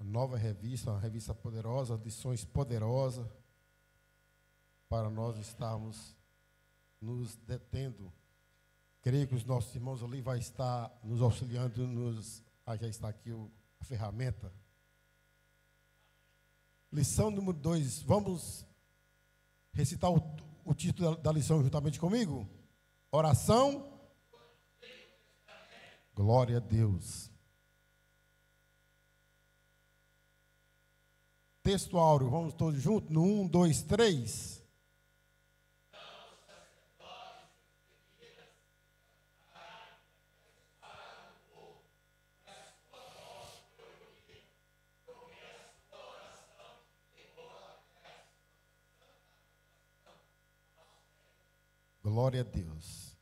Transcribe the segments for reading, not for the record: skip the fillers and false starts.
nova revista, uma revista poderosa, lições poderosas, para nós estarmos nos detendo. Creio que os nossos irmãos ali vão estar nos auxiliando, já está aqui a ferramenta. Lição número 2, vamos recitar o título da lição juntamente comigo? Oração. Glória a Deus. Texto áureo, vamos todos juntos? No 1, 2, 3. Glória a Deus.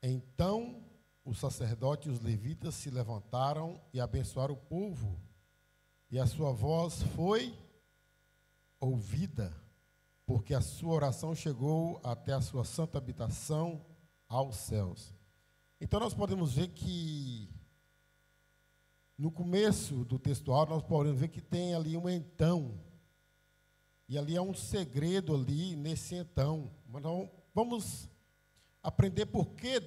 Então, os sacerdotes e os levitas se levantaram e abençoaram o povo, e a sua voz foi ouvida, porque a sua oração chegou até a sua santa habitação aos céus. Então, nós podemos ver que, no começo do textual, nós podemos ver que tem ali um então, e ali é um segredo ali nesse então. Mas não, vamos aprender por que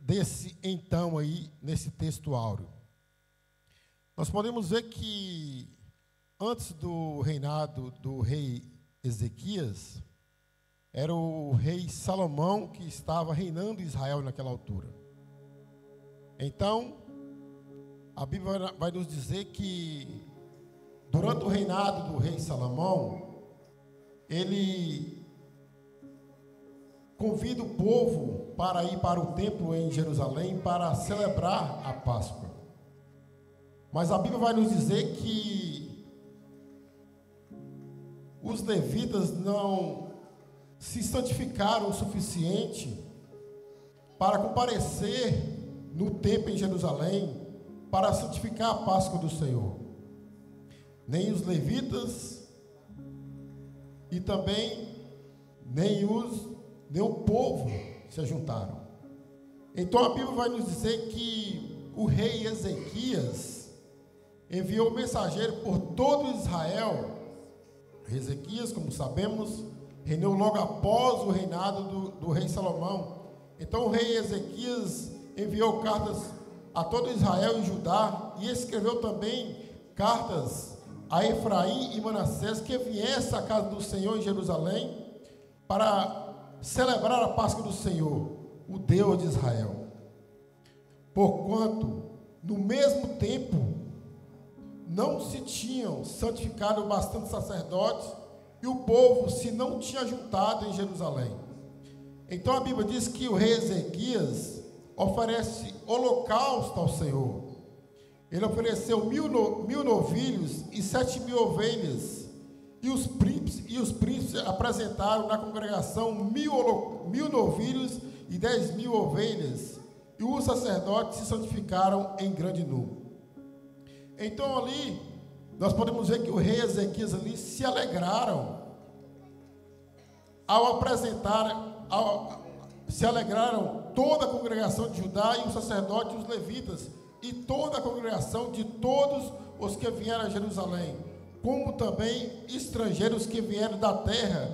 desse então aí, nesse texto áureo. Nós podemos ver que, antes do reinado do rei Ezequias, era o rei Salomão que estava reinando Israel naquela altura. Então, a Bíblia vai nos dizer que, durante o reinado do rei Salomão, ele convida o povo para ir para o templo em Jerusalém para celebrar a Páscoa. Mas a Bíblia vai nos dizer que os levitas não se santificaram o suficiente para comparecer no templo em Jerusalém para santificar a Páscoa do Senhor. Nem os levitas e também nem o povo se juntaram. Então a Bíblia vai nos dizer que o rei Ezequias enviou mensageiro por todo Israel. Ezequias, como sabemos, reinou logo após o reinado do rei Salomão. Então o rei Ezequias enviou cartas a todo Israel e Judá, e escreveu também cartas a Efraim e Manassés que viesse à casa do Senhor em Jerusalém para celebrar a Páscoa do Senhor, o Deus de Israel. Porquanto, no mesmo tempo, não se tinham santificado bastante sacerdotes, e o povo se não tinha juntado em Jerusalém. Então a Bíblia diz que o rei Ezequias oferece holocausto ao Senhor. Ele ofereceu 1000 novilhos e 7.000 ovelhas. E os príncipes apresentaram na congregação 1000 novilhos e 10.000 ovelhas. E os sacerdotes se santificaram em grande número. Então ali, nós podemos ver que o rei Ezequias ali se alegraram ao apresentar, se alegraram toda a congregação de Judá e os sacerdotes e os levitas, e toda a congregação de todos os que vieram a Jerusalém, como também estrangeiros que vieram da terra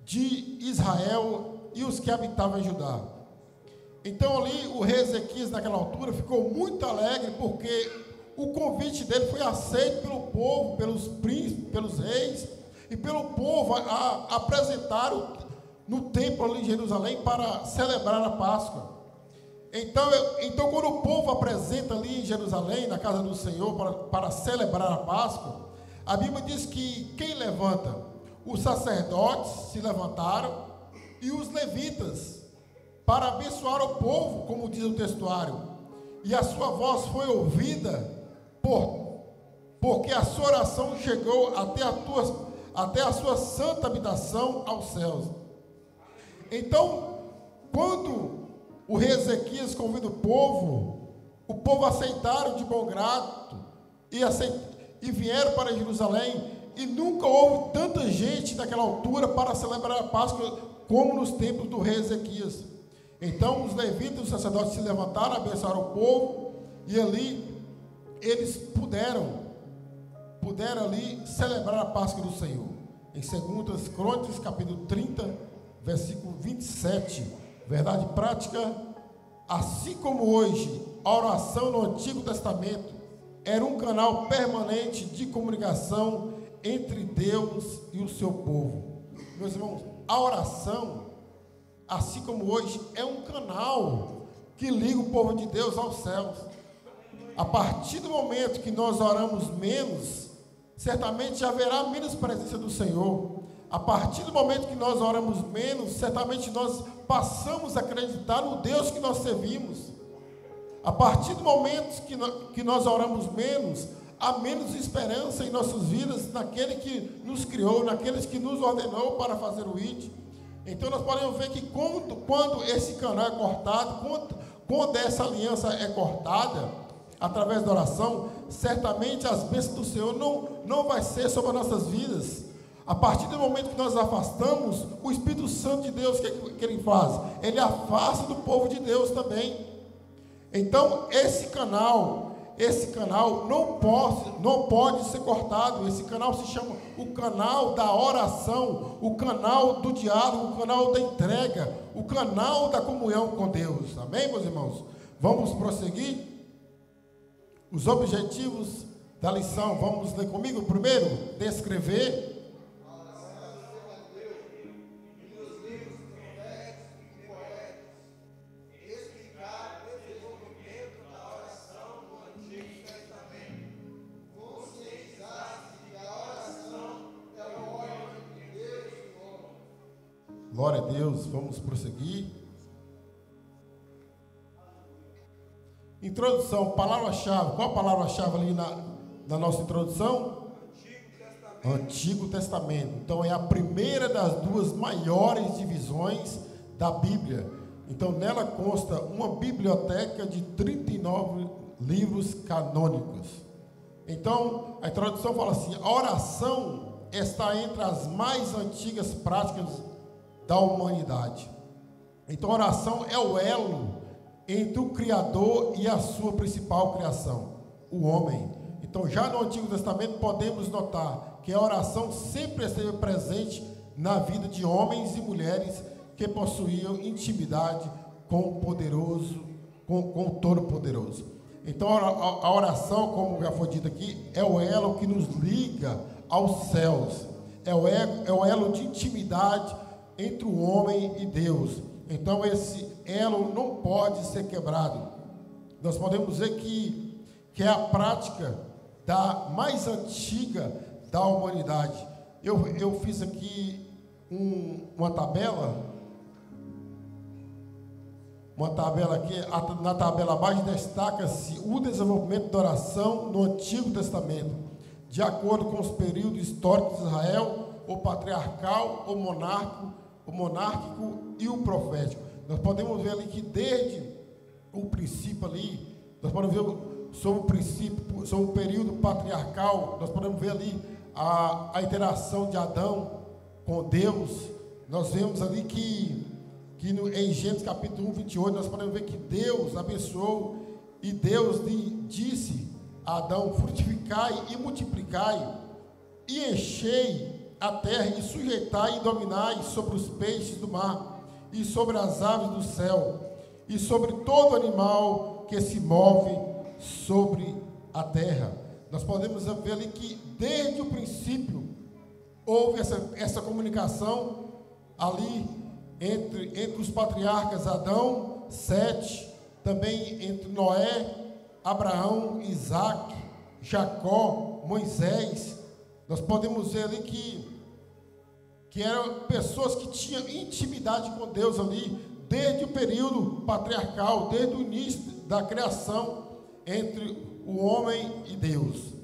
de Israel e os que habitavam em Judá. Então ali o rei Ezequias naquela altura ficou muito alegre, porque o convite dele foi aceito pelo povo, pelos príncipes, pelos reis e pelo povo a apresentar no templo ali em Jerusalém para celebrar a Páscoa. Então quando o povo apresenta ali em Jerusalém, na casa do Senhor, para celebrar a Páscoa, a Bíblia diz que quem levanta? Os sacerdotes se levantaram e os levitas para abençoar o povo, como diz o textuário. E a sua voz foi ouvida, porque a sua oração chegou até a sua santa habitação aos céus. Então, quando o rei Ezequias convida o povo aceitaram de bom grado e vieram para Jerusalém, e nunca houve tanta gente naquela altura para celebrar a Páscoa como nos tempos do rei Ezequias. Então os levitas e os sacerdotes se levantaram, abençoaram o povo, e ali eles puderam puderam ali celebrar a Páscoa do Senhor. Em 2 Crônicas, capítulo 30, versículo 27, verdade prática, assim como hoje, a oração no Antigo Testamento era um canal permanente de comunicação entre Deus e o seu povo. Meus irmãos, a oração, assim como hoje, é um canal que liga o povo de Deus aos céus. A partir do momento que nós oramos menos, certamente haverá menos presença do Senhor. A partir do momento que nós oramos menos, certamente nós passamos a acreditar no Deus que nós servimos. A partir do momento que nós oramos menos, há menos esperança em nossas vidas naquele que nos criou, naqueles que nos ordenou para fazer o ID. Então nós podemos ver que quando esse canal é cortado, quando essa aliança é cortada, através da oração, certamente as bênçãos do Senhor não vai ser sobre as nossas vidas. A partir do momento que nós afastamos, o Espírito Santo de Deus, o que ele faz? Ele afasta do povo de Deus também. Então, esse canal não pode ser cortado. Esse canal se chama o canal da oração, o canal do diálogo, o canal da entrega, o canal da comunhão com Deus. Amém, meus irmãos? Vamos prosseguir? Os objetivos da lição, vamos ler comigo? Primeiro, descrever. Glória a Deus, vamos prosseguir. Introdução, palavra-chave. Qual a palavra-chave ali na nossa introdução? Antigo Testamento. Então é a primeira das duas maiores divisões da Bíblia. Então nela consta uma biblioteca de 39 livros canônicos. Então a introdução fala assim: a oração está entre as mais antigas práticas da humanidade. Então a oração é o elo entre o Criador e a sua principal criação, o homem. Então já no Antigo Testamento podemos notar que a oração sempre esteve presente na vida de homens e mulheres que possuíam intimidade com o poderoso, com o Todo-Poderoso. Então a oração, como já foi dito aqui, é o elo que nos liga aos céus, é o elo de intimidade entre o homem e Deus. Então esse elo não pode ser quebrado. Nós podemos dizer que é a prática da mais antiga da humanidade. Eu fiz aqui uma tabela aqui. Na tabela abaixo destaca-se o desenvolvimento da oração no Antigo Testamento, de acordo com os períodos históricos de Israel, o patriarcal, o monárquico e o profético. Nós podemos ver ali que desde o princípio ali, nós podemos ver sobre o princípio, sobre o período patriarcal, nós podemos ver ali a interação de Adão com Deus. Nós vemos ali que em Gênesis capítulo 1, 28, nós podemos ver que Deus abençoou e Deus lhe disse a Adão: frutificai e multiplicai e enchei a terra e sujeitai e dominai sobre os peixes do mar e sobre as aves do céu e sobre todo animal que se move sobre a terra. Nós podemos ver ali que desde o princípio houve essa comunicação ali entre os patriarcas Adão, Sete, também entre Noé, Abraão, Isaac, Jacó, Moisés. Nós podemos ver ali que eram pessoas que tinham intimidade com Deus ali, desde o período patriarcal, desde o início da criação entre o homem e Deus.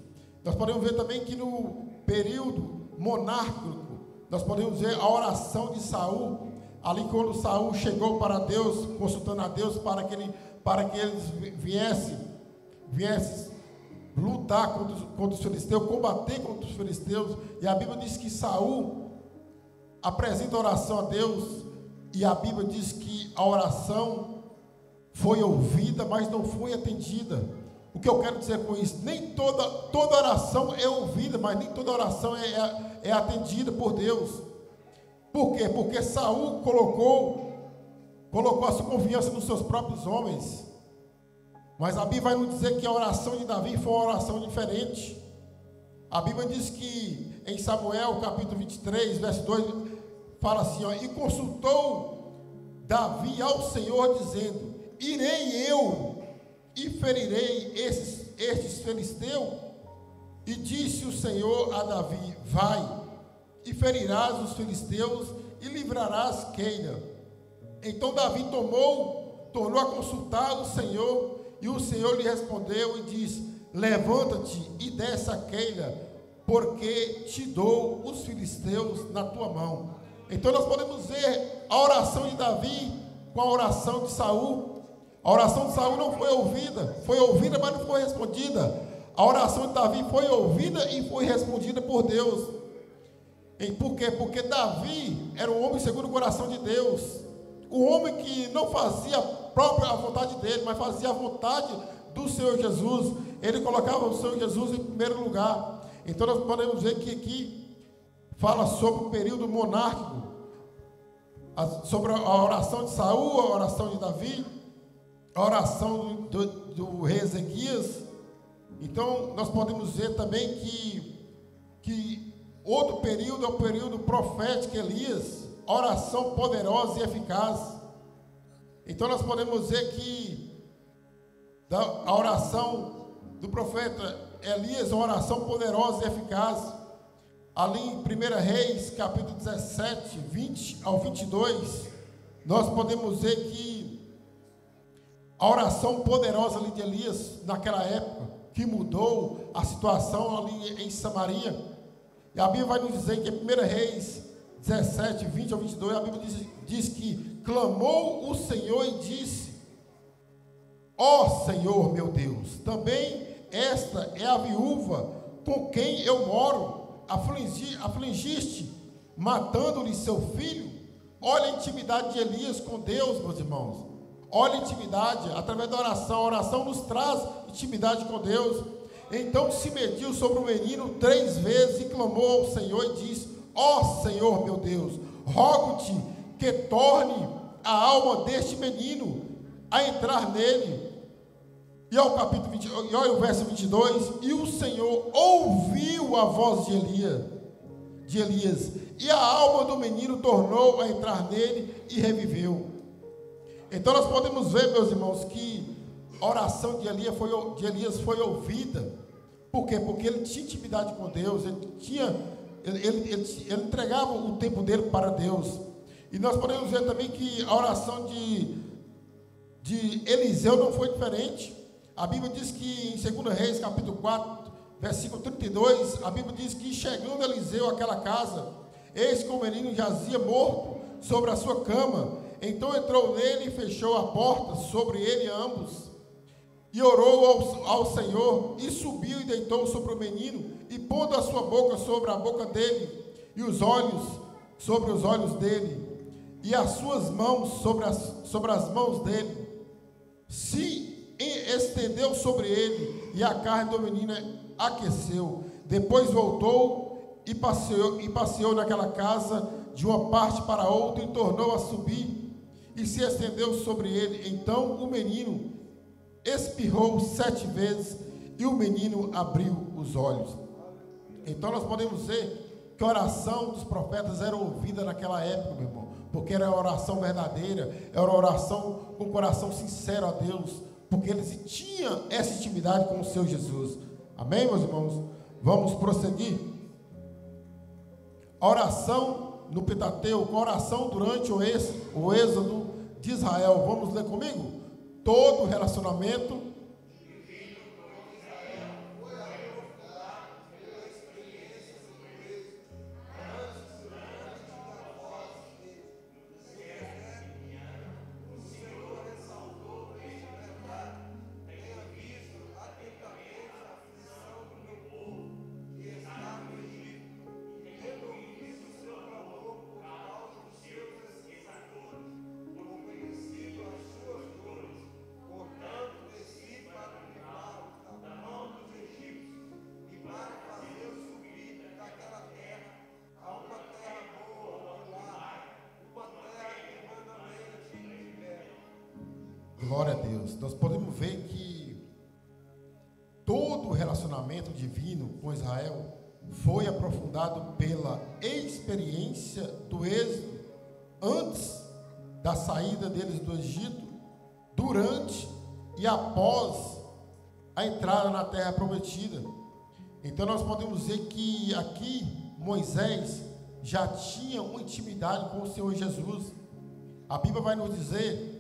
Nós podemos ver também que no período monárquico, nós podemos ver a oração de Saul, ali quando Saul chegou para Deus, consultando a Deus para que eles viessem lutar contra os filisteus, combater contra os filisteus. E a Bíblia diz que Saul apresenta oração a Deus, e a Bíblia diz que a oração foi ouvida, mas não foi atendida. O que eu quero dizer com isso? Nem toda oração é ouvida, mas nem toda oração é atendida por Deus. Por quê? Porque Saul colocou a sua confiança nos seus próprios homens. Mas a Bíblia vai nos dizer que a oração de Davi foi uma oração diferente. A Bíblia diz que em Samuel capítulo 23, verso 2, fala assim, ó, e consultou Davi ao Senhor, dizendo, irei eu e ferirei estes filisteus? E disse o Senhor a Davi, vai, e ferirás os filisteus, e livrarás Keila. Então Davi tornou a consultar o Senhor, e o Senhor lhe respondeu e disse, levanta-te e desce a Keila, porque te dou os filisteus na tua mão. Então nós podemos ver a oração de Davi com a oração de Saul. A oração de Saul não foi ouvida, mas não foi respondida. A oração de Davi foi ouvida e foi respondida por Deus. E por quê? Porque Davi era um homem segundo o coração de Deus. Um homem que não fazia a vontade dele, mas fazia a vontade do Senhor Jesus. Ele colocava o Senhor Jesus em primeiro lugar. Então nós podemos ver que aqui fala sobre o período monárquico, sobre a oração de Saul, a oração de Davi, a oração do rei Ezequias. Então nós podemos ver também que outro período é o período profético, Elias, oração poderosa e eficaz. Então nós podemos ver que a oração do profeta Elias é uma oração poderosa e eficaz. Ali em 1 Reis, capítulo 17, 20 ao 22, nós podemos ver que a oração poderosa ali de Elias, naquela época, que mudou a situação ali em Samaria. E a Bíblia vai nos dizer que em 1 Reis 17, 20 ao 22, a Bíblia diz que clamou o Senhor e disse, ó Senhor meu Deus, também esta é a viúva com quem eu moro, afligiste, matando-lhe seu filho. Olha a intimidade de Elias com Deus, meus irmãos. Olha a intimidade, através da oração. A oração nos traz intimidade com Deus. Então se mediu sobre o menino 3 vezes e clamou ao Senhor e disse, ó Senhor meu Deus, rogo-te que torne a alma deste menino a entrar nele. E ao capítulo 20, e olha o verso 22, e o Senhor ouviu a voz de Elias, e a alma do menino tornou a entrar nele e reviveu. Então nós podemos ver, meus irmãos, que a oração de Elias foi ouvida. Por quê? Porque ele tinha intimidade com Deus, ele entregava o tempo dele para Deus. E nós podemos ver também que a oração de Eliseu não foi diferente. A Bíblia diz que em 2 Reis, capítulo 4, versículo 32, a Bíblia diz que chegando Eliseu àquela casa, eis que o menino jazia morto sobre a sua cama. Então entrou nele e fechou a porta sobre ele ambos. E orou ao Senhor, e subiu e deitou sobre o menino, e pondo a sua boca sobre a boca dele, e os olhos sobre os olhos dele, e as suas mãos sobre as mãos dele, se estendeu sobre ele, e a carne do menino aqueceu. Depois voltou e passeou naquela casa de uma parte para outra, e tornou a subir, e se estendeu sobre ele. Então o menino espirrou 7 vezes, e o menino abriu os olhos. Então nós podemos ver que a oração dos profetas era ouvida naquela época, meu irmão, porque era uma oração verdadeira, era uma oração com o coração sincero a Deus, porque eles tinham essa intimidade com o Senhor Jesus. Amém, meus irmãos? Vamos prosseguir. A oração no Pentateuco, a oração durante o êxodo de Israel. Vamos ler comigo? Todo relacionamento Glória a Deus. Nós podemos ver que todo o relacionamento divino com Israel foi aprofundado pela experiência do êxodo antes da saída deles do Egito, durante e após a entrada na terra prometida. Então nós podemos dizer que aqui Moisés já tinha uma intimidade com o Senhor Jesus. A Bíblia vai nos dizer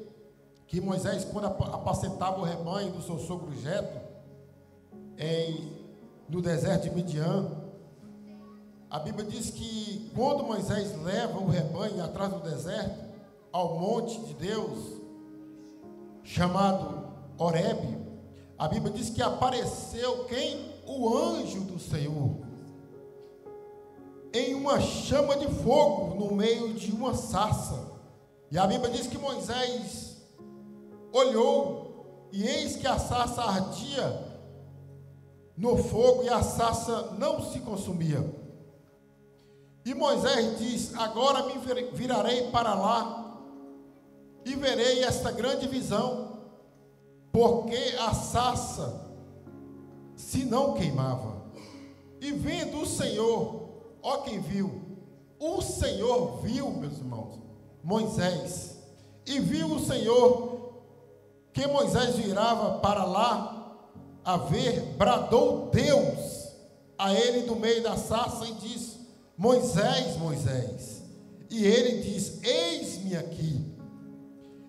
que Moisés, quando apacentava o rebanho do seu sogro Jetro, no deserto de Midian, a Bíblia diz que quando Moisés leva o rebanho atrás do deserto, ao monte de Deus, chamado Horebe, a Bíblia diz que apareceu quem? O anjo do Senhor, em uma chama de fogo, no meio de uma sarça. E a Bíblia diz que Moisés olhou, e eis que a sarça ardia no fogo, e a sarça não se consumia. E Moisés diz: agora me virarei para lá, e verei esta grande visão, porque a sarça se não queimava. E vendo o Senhor, ó quem viu, o Senhor viu, meus irmãos, Moisés, e viu o Senhor que Moisés virava para lá a ver, bradou Deus a ele do meio da sarça e disse: Moisés, Moisés. E ele diz: eis-me aqui.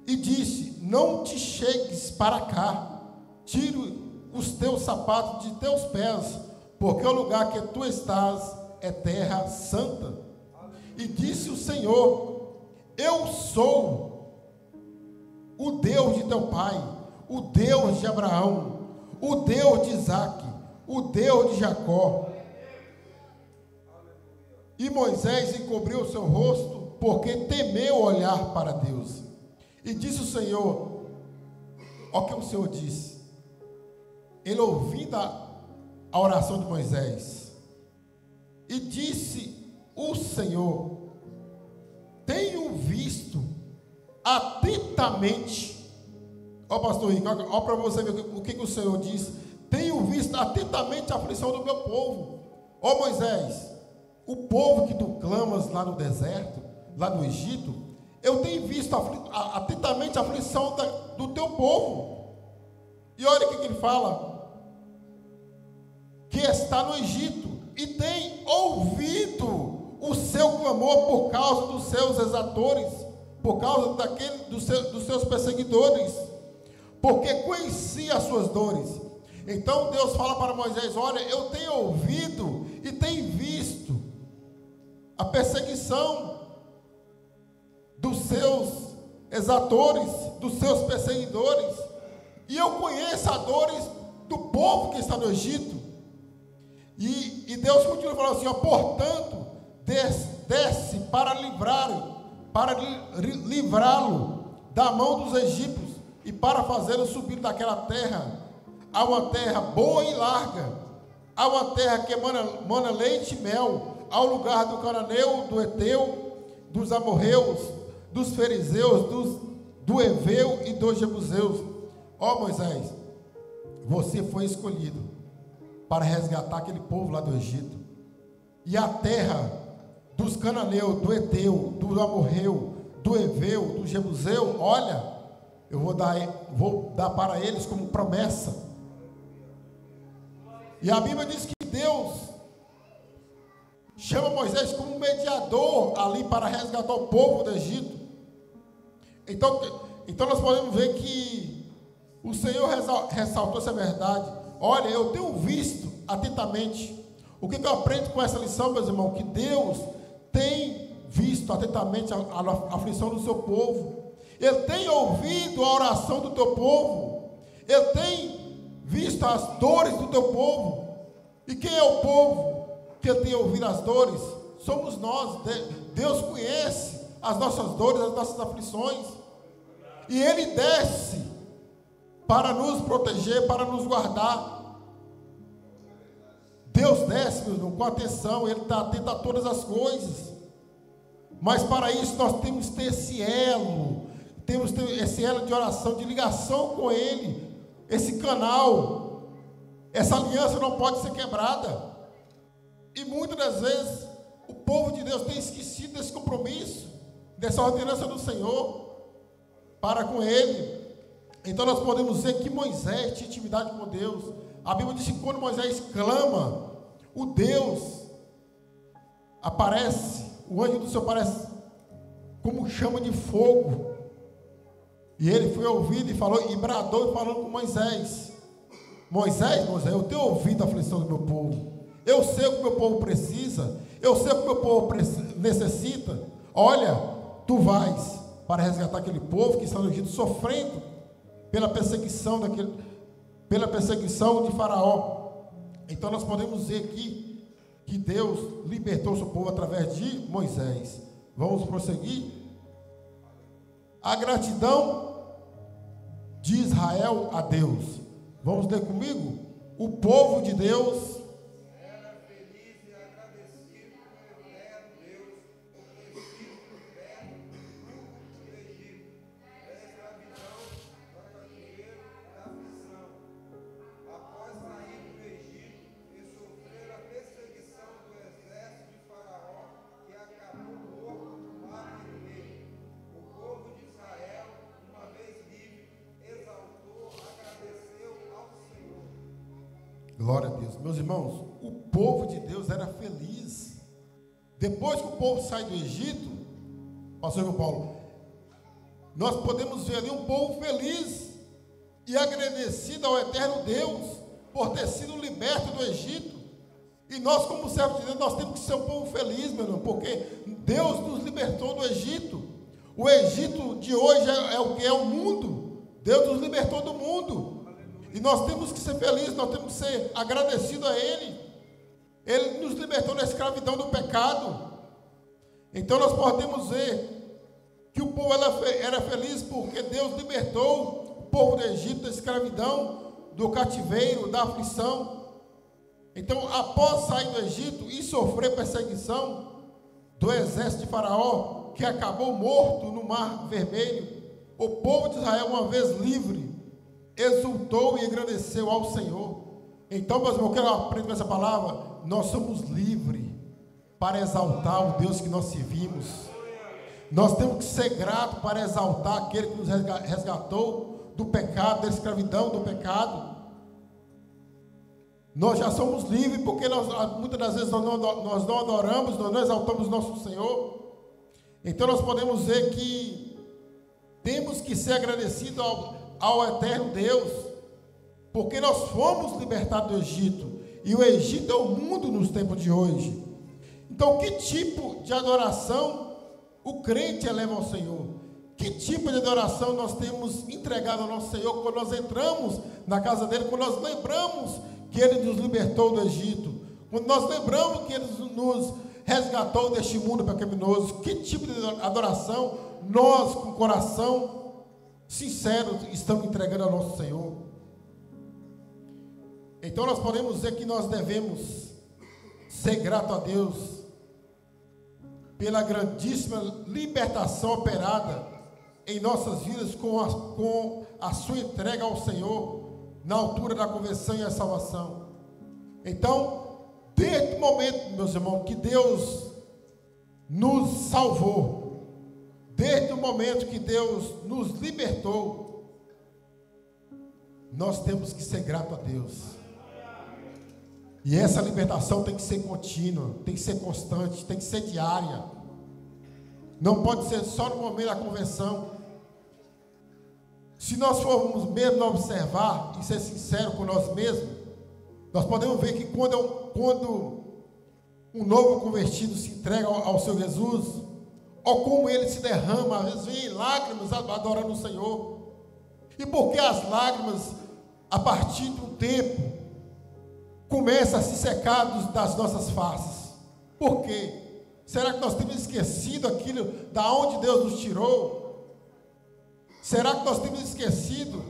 E disse: não te chegues para cá, tire os teus sapatos de teus pés, porque o lugar que tu estás é terra santa. E disse o Senhor: eu sou o Deus de teu pai, o Deus de Abraão, o Deus de Isaque, o Deus de Jacó. E Moisés encobriu o seu rosto, porque temeu olhar para Deus. E disse o Senhor: ó que o Senhor disse, ele ouvindo a oração de Moisés, e disse o Senhor: tenho visto atentamente, ó pastor Rico, ó para você ver o que o Senhor diz: tenho visto atentamente a aflição do meu povo. Ó Moisés, o povo que tu clamas lá no deserto, lá no Egito, eu tenho visto atentamente a aflição do teu povo. E olha o que ele fala: que está no Egito, e tem ouvido o seu clamor por causa dos seus exatores, por causa dos seus perseguidores, porque conhecia as suas dores. Então Deus fala para Moisés: olha, eu tenho ouvido e tenho visto a perseguição dos seus exatores, dos seus perseguidores, e eu conheço as dores do povo que está no Egito. E Deus continua falando assim: ó, portanto, desce para livrá-lo da mão dos egípcios, e para fazê-lo subir daquela terra a uma terra boa e larga, a uma terra que mana leite e mel, ao lugar do cananeu, do Eteu, dos amorreus, dos fariseus, do Eveu e dos jebuseus. Ó Moisés, você foi escolhido para resgatar aquele povo lá do Egito, e a terra dos cananeus, do Eteu, do amorreu, do Eveu, do jebuseu, olha, eu vou dar para eles como promessa. E a Bíblia diz que Deus chama Moisés como mediador ali para resgatar o povo do Egito. Então nós podemos ver que o Senhor ressaltou essa verdade. Olha, eu tenho visto atentamente. O que eu aprendo com essa lição, meus irmãos? Que Deus tem visto atentamente a aflição do seu povo. Ele tem ouvido a oração do teu povo. Ele tem visto as dores do teu povo. E quem é o povo que ele tem ouvido as dores? Somos nós. Deus conhece as nossas dores, as nossas aflições, e Ele desce para nos proteger, para nos guardar. Deus desce, meu irmão, com atenção. Ele está atento a todas as coisas, mas para isso nós temos que ter esse elo, temos esse elo de oração, de ligação com Ele, esse canal. Essa aliança não pode ser quebrada. E muitas das vezes o povo de Deus tem esquecido desse compromisso, dessa ordenança do Senhor para com Ele. Então nós podemos dizer que Moisés tinha intimidade com Deus. A Bíblia diz que quando Moisés clama, o Deus aparece, o anjo do Senhor aparece como chama de fogo. E ele foi ouvido e falou, e bradou e falou com Moisés: Moisés, eu tenho ouvido a aflição do meu povo. Eu sei o que o meu povo precisa. Eu sei o que o meu povo necessita. Olha, tu vais para resgatar aquele povo que está no Egito sofrendo pela perseguição de Faraó. Então nós podemos dizer aqui que Deus libertou o seu povo através de Moisés. Vamos prosseguir. A gratidão de Israel a Deus. Vamos ler comigo? O povo de Deus era feliz e agradecido com o eterno Deus, oferecido liberto do Egito, da escravidão, do cativeiro, da aflição. Após sair do Egito e sofrer a perseguição do exército de Faraó, que acabou morto no mar vermelho, o povo de Israel, uma vez livre, exaltou, agradeceu ao Senhor. Glória a Deus. Meus irmãos, o povo de Deus era feliz. Depois que o povo sai do Egito, pastor João Paulo, nós podemos ver ali um povo feliz e agradecido ao eterno Deus por ter sido liberto do Egito. E nós, como servos de Deus, nós temos que ser um povo feliz, meu irmão, porque Deus nos libertou do Egito. O Egito de hoje é o que é o mundo. Deus nos libertou do mundo. E nós temos que ser felizes, nós temos que ser agradecidos a Ele. Ele nos libertou da escravidão do pecado. Então nós podemos ver que o povo era feliz porque Deus libertou o povo do Egito da escravidão, do cativeiro, da aflição. Então, após sair do Egito e sofrer perseguição do exército de Faraó, que acabou morto no Mar Vermelho, o povo de Israel, uma vez livre, exultou e agradeceu ao Senhor. Então, meus irmãos, eu quero aprender essa palavra. Nós somos livres para exaltar o Deus que nós servimos. Nós temos que ser gratos para exaltar aquele que nos resgatou do pecado, da escravidão do pecado. Nós já somos livres porque muitas das vezes nós não adoramos, nós não exaltamos nosso Senhor. Então nós podemos dizer que temos que ser agradecidos ao eterno Deus, porque nós fomos libertados do Egito, e o Egito é o mundo nos tempos de hoje. Então, que tipo de adoração o crente eleva ao Senhor? Que tipo de adoração nós temos entregado ao nosso Senhor quando nós entramos na casa dele, quando nós lembramos que ele nos libertou do Egito, quando nós lembramos que ele nos resgatou deste mundo pecaminoso? Que tipo de adoração nós, com coração sincero, estamos entregando ao nosso Senhor? Então nós podemos dizer que nós devemos ser grato a Deus pela grandíssima libertação operada em nossas vidas com a sua entrega ao Senhor na altura da conversão e a salvação. Então, desde o momento, meus irmãos, que Deus nos salvou, desde o momento que Deus nos libertou, nós temos que ser gratos a Deus. E essa libertação tem que ser contínua, tem que ser constante, tem que ser diária. Não pode ser só no momento da conversão. Se nós formos mesmo observar e ser sinceros com nós mesmos, nós podemos ver que quando um novo convertido se entrega ao seu Jesus, ou como ele se derrama, às vezes vem em lágrimas adorando o Senhor. E por que as lágrimas, a partir de um tempo, começam a se secar das nossas faces? Por quê? Será que nós temos esquecido aquilo da onde Deus nos tirou? Será que nós temos esquecido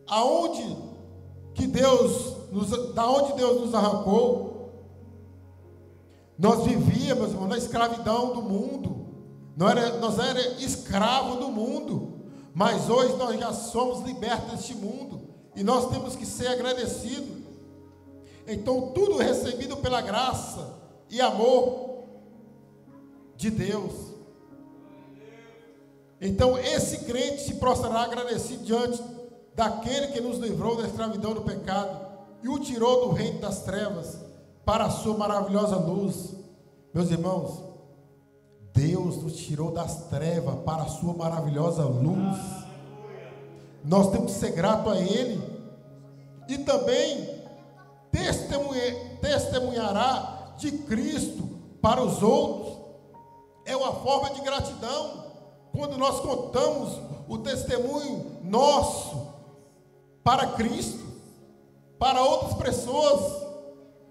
da onde Deus nos arrancou? Nós vivíamos, irmão, na escravidão do mundo. Nós éramos escravos do mundo, mas hoje nós já somos libertos deste mundo, e nós temos que ser agradecidos. Então tudo recebido pela graça e amor de Deus. Então esse crente se prostrará agradecido diante daquele que nos livrou da escravidão do pecado e o tirou do reino das trevas para a sua maravilhosa luz. Meus irmãos, Deus nos tirou das trevas para a sua maravilhosa luz. Nós temos que ser gratos a Ele. E também testemunhará de Cristo para os outros. É uma forma de gratidão. Quando nós contamos o testemunho nosso para Cristo, para outras pessoas.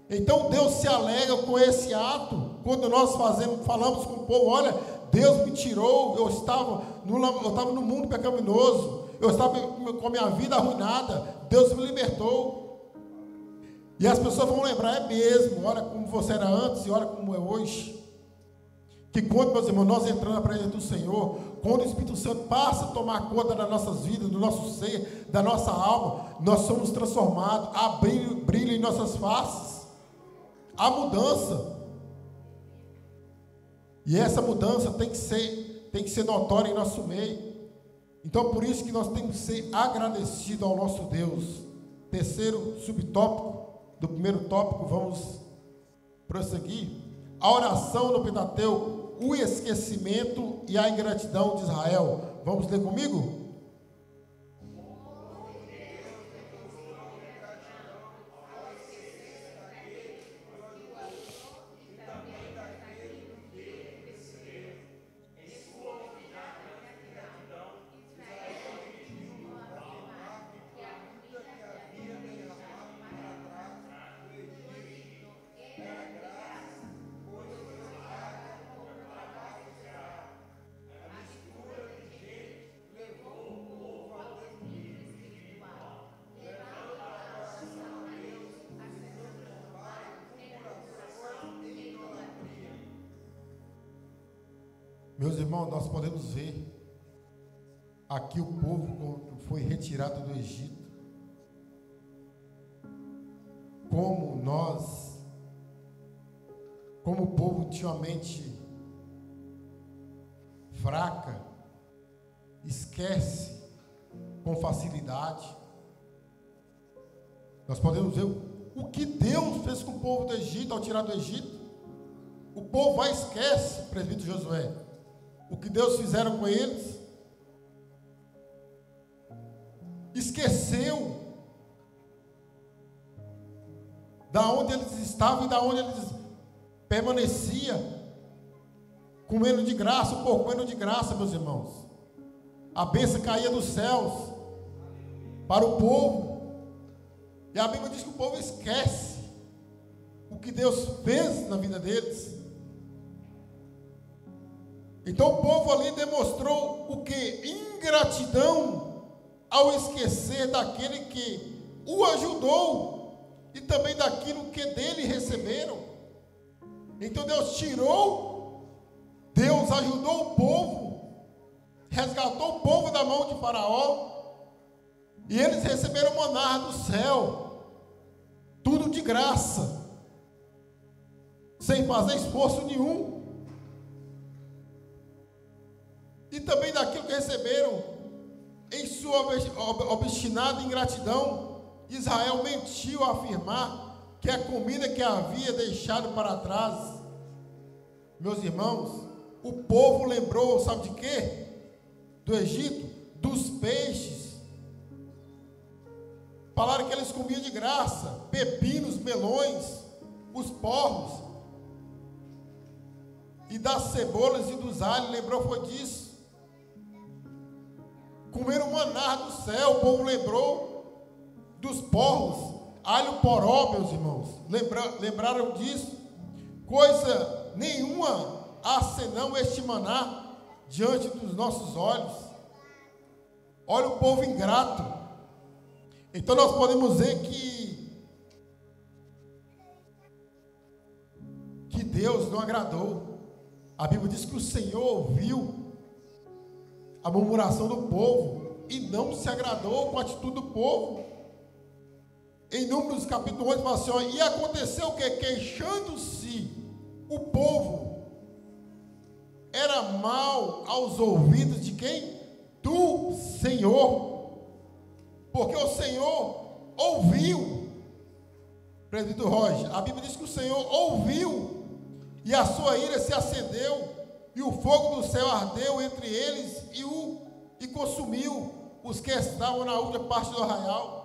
Então Deus se alegra com esse ato. Quando nós falamos com o povo: olha, Deus me tirou, eu estava no mundo pecaminoso, eu estava com a minha vida arruinada, Deus me libertou. E as pessoas vão lembrar: é mesmo, olha como você era antes e olha como é hoje. Que quando, meus irmãos, nós entramos na presença do Senhor, quando o Espírito Santo passa a tomar conta das nossas vidas, do nosso ser, da nossa alma, nós somos transformados, há brilho em nossas faces, há mudança. E essa mudança tem que ser notória em nosso meio. Então, por isso que nós temos que ser agradecidos ao nosso Deus. Terceiro subtópico do primeiro tópico, vamos prosseguir. A oração no Pentateuco, o esquecimento e a ingratidão de Israel. Vamos ler comigo? Meus irmãos, nós podemos ver aqui o povo quando foi retirado do Egito, como o povo tinha uma mente fraca, esquece com facilidade. Nós podemos ver o que Deus fez com o povo do Egito ao tirar do Egito. O povo vai e esquece, presbítero Josué, o que Deus fizeram com eles. Esqueceu da onde eles estavam e da onde eles permaneciam, comendo de graça, o povo comendo de graça, meus irmãos. A bênção caía dos céus para o povo. E a Bíblia diz que o povo esquece o que Deus fez na vida deles. Então o povo ali demonstrou o que? Ingratidão ao esquecer daquele que o ajudou e também daquilo que dele receberam. Então Deus ajudou o povo, resgatou o povo da mão de Faraó, e eles receberam maná do céu, tudo de graça, sem fazer esforço nenhum. E também daquilo que receberam em sua obstinada ingratidão, Israel mentiu ao afirmar que a comida que havia deixado para trás. Meus irmãos, o povo lembrou, sabe de quê? Do Egito, dos peixes. Falaram que eles comiam de graça, pepinos, melões, os porros, e das cebolas e dos alhos. Lembrou, foi disso. Comeram maná do céu. O povo lembrou dos porros, alho poró, meus irmãos. Lembraram disso. Coisa nenhuma há senão este maná diante dos nossos olhos. Olha o povo ingrato. Então nós podemos ver que Deus não agradou. A Bíblia diz que o Senhor ouviu a murmuração do povo e não se agradou com a atitude do povo. Em Números capítulo 8 fala assim, ó, e aconteceu que, queixando-se o povo, era mal aos ouvidos de quem? Do Senhor, porque o Senhor ouviu. Presbítero Roger, a Bíblia diz que o Senhor ouviu, e a sua ira se acendeu, e o fogo do céu ardeu entre eles, e consumiu os que estavam na outra parte do arraial.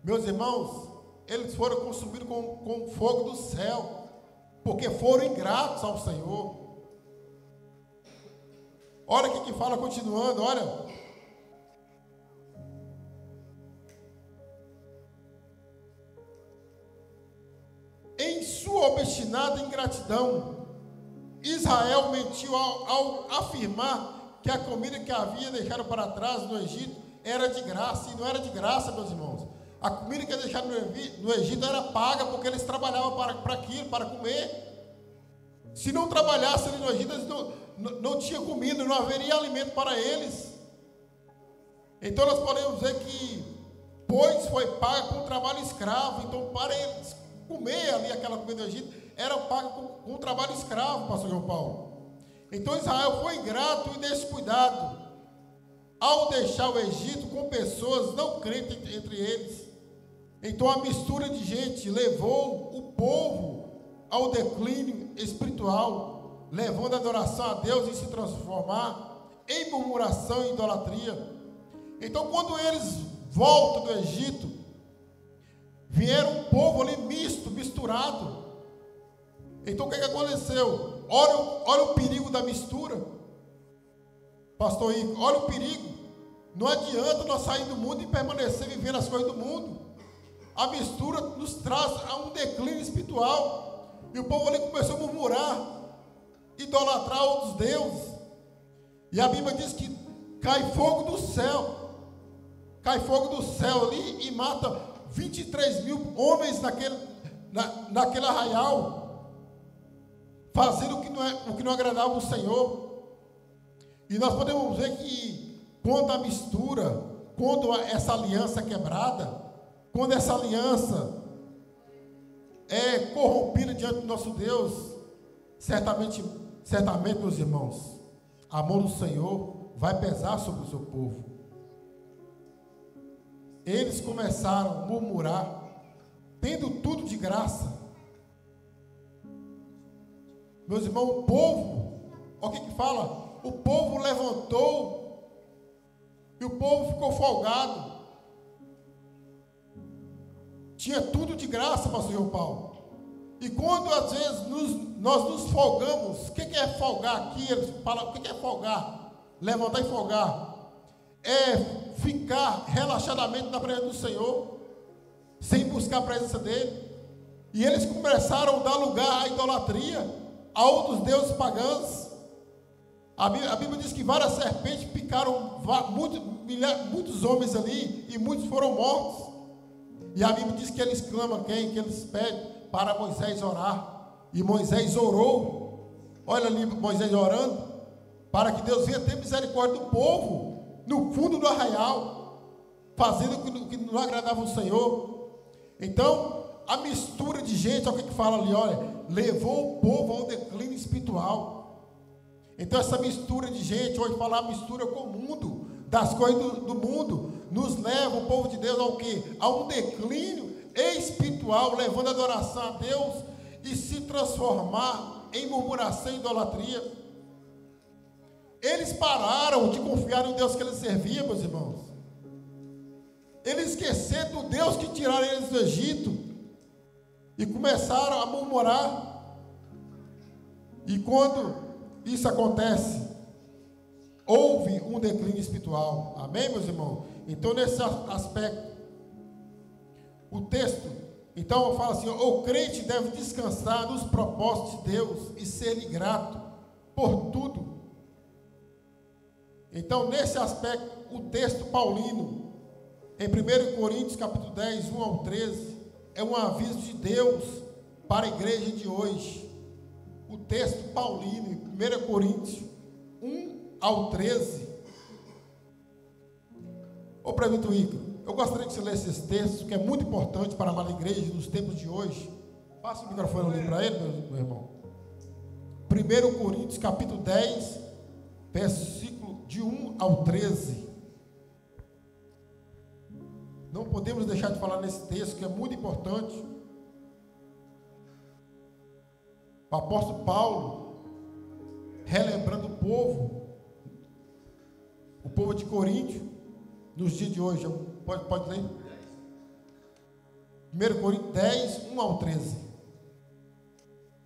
Meus irmãos, eles foram consumidos com o fogo do céu, porque foram ingratos ao Senhor. Olha o que fala continuando, olha. Em sua obstinada ingratidão, Israel mentiu ao afirmar que a comida que havia deixado para trás no Egito era de graça, e não era de graça, meus irmãos. A comida que eles deixaram no Egito era paga, porque eles trabalhavam para aquilo, para comer. Se não trabalhassem ali no Egito, eles não tinha comida, não haveria alimento para eles. Então nós podemos dizer que, pois foi paga com trabalho escravo, então para eles comer ali aquela comida do Egito, era paga com trabalho escravo, pastor João Paulo. Então Israel foi ingrato e descuidado ao deixar o Egito com pessoas não crentes entre eles. Então a mistura de gente levou o povo ao declínio espiritual, levando a adoração a Deus e se transformar em murmuração e idolatria. Então quando eles voltam do Egito, vieram um povo ali misturado. Então o que aconteceu? Olha o perigo da mistura. Pastor Igor, olha o perigo. Não adianta nós sair do mundo e permanecer vivendo as coisas do mundo. A mistura nos traz a um declínio espiritual. E o povo ali começou a murmurar, idolatrar outros deuses. E a Bíblia diz que cai fogo do céu. Cai fogo do céu ali e mata 23 mil homens naquele arraial, fazendo o que não agradava o Senhor. E nós podemos ver que quando a mistura, quando essa aliança é quebrada, quando essa aliança é corrompida diante do nosso Deus, certamente, meus irmãos, a mão do Senhor vai pesar sobre o seu povo. Eles começaram a murmurar, tendo tudo de graça. Meus irmãos, o povo, olha o que fala? O povo levantou e o povo ficou folgado. Tinha tudo de graça, pastor João Paulo. E quando às vezes nós nos folgamos, o que é folgar aqui? Eles falam, o que é folgar? Levantar e folgar. É ficar relaxadamente na presença do Senhor, sem buscar a presença dele. E eles começaram a dar lugar à idolatria, a outros deuses pagãos. A Bíblia diz que várias serpentes picaram muitos homens ali, e muitos foram mortos. E a Bíblia diz que eles clamam quem? Que eles pedem para Moisés orar. E Moisés orou. Olha ali Moisés orando, para que Deus venha ter misericórdia do povo, no fundo do arraial, fazendo o que não agradava o Senhor. Então, a mistura de gente, olha o que fala ali, olha, levou o povo ao declínio espiritual. Então, essa mistura de gente, hoje falar mistura com o mundo, das coisas do mundo, nos leva, o povo de Deus, ao quê? A um declínio espiritual, levando a adoração a Deus e se transformar em murmuração e idolatria. Eles pararam de confiar no Deus que eles serviam, meus irmãos. Eles esqueceram do Deus que tiraram eles do Egito e começaram a murmurar. E quando isso acontece, houve um declínio espiritual. Amém, meus irmãos? Então, nesse aspecto, o texto, então, fala assim: o crente deve descansar nos propósitos de Deus e ser-lhe grato por tudo. Então, nesse aspecto, o texto paulino, em 1 Coríntios, capítulo 10, 1 ao 13, é um aviso de Deus para a igreja de hoje. o texto paulino, em 1 Coríntios 1 ao 13. Ô presbítero Ícaro, eu gostaria que você lesse esse texto, que é muito importante para a amada igreja nos tempos de hoje. Passa o microfone ali para ele, meu irmão. 1 Coríntios, capítulo 10, versículo de 1 ao 13. Não podemos deixar de falar nesse texto, que é muito importante. O apóstolo Paulo, relembrando o povo de Coríntio, nos dias de hoje. Pode ler? 1 Coríntios 10, 1 ao 13.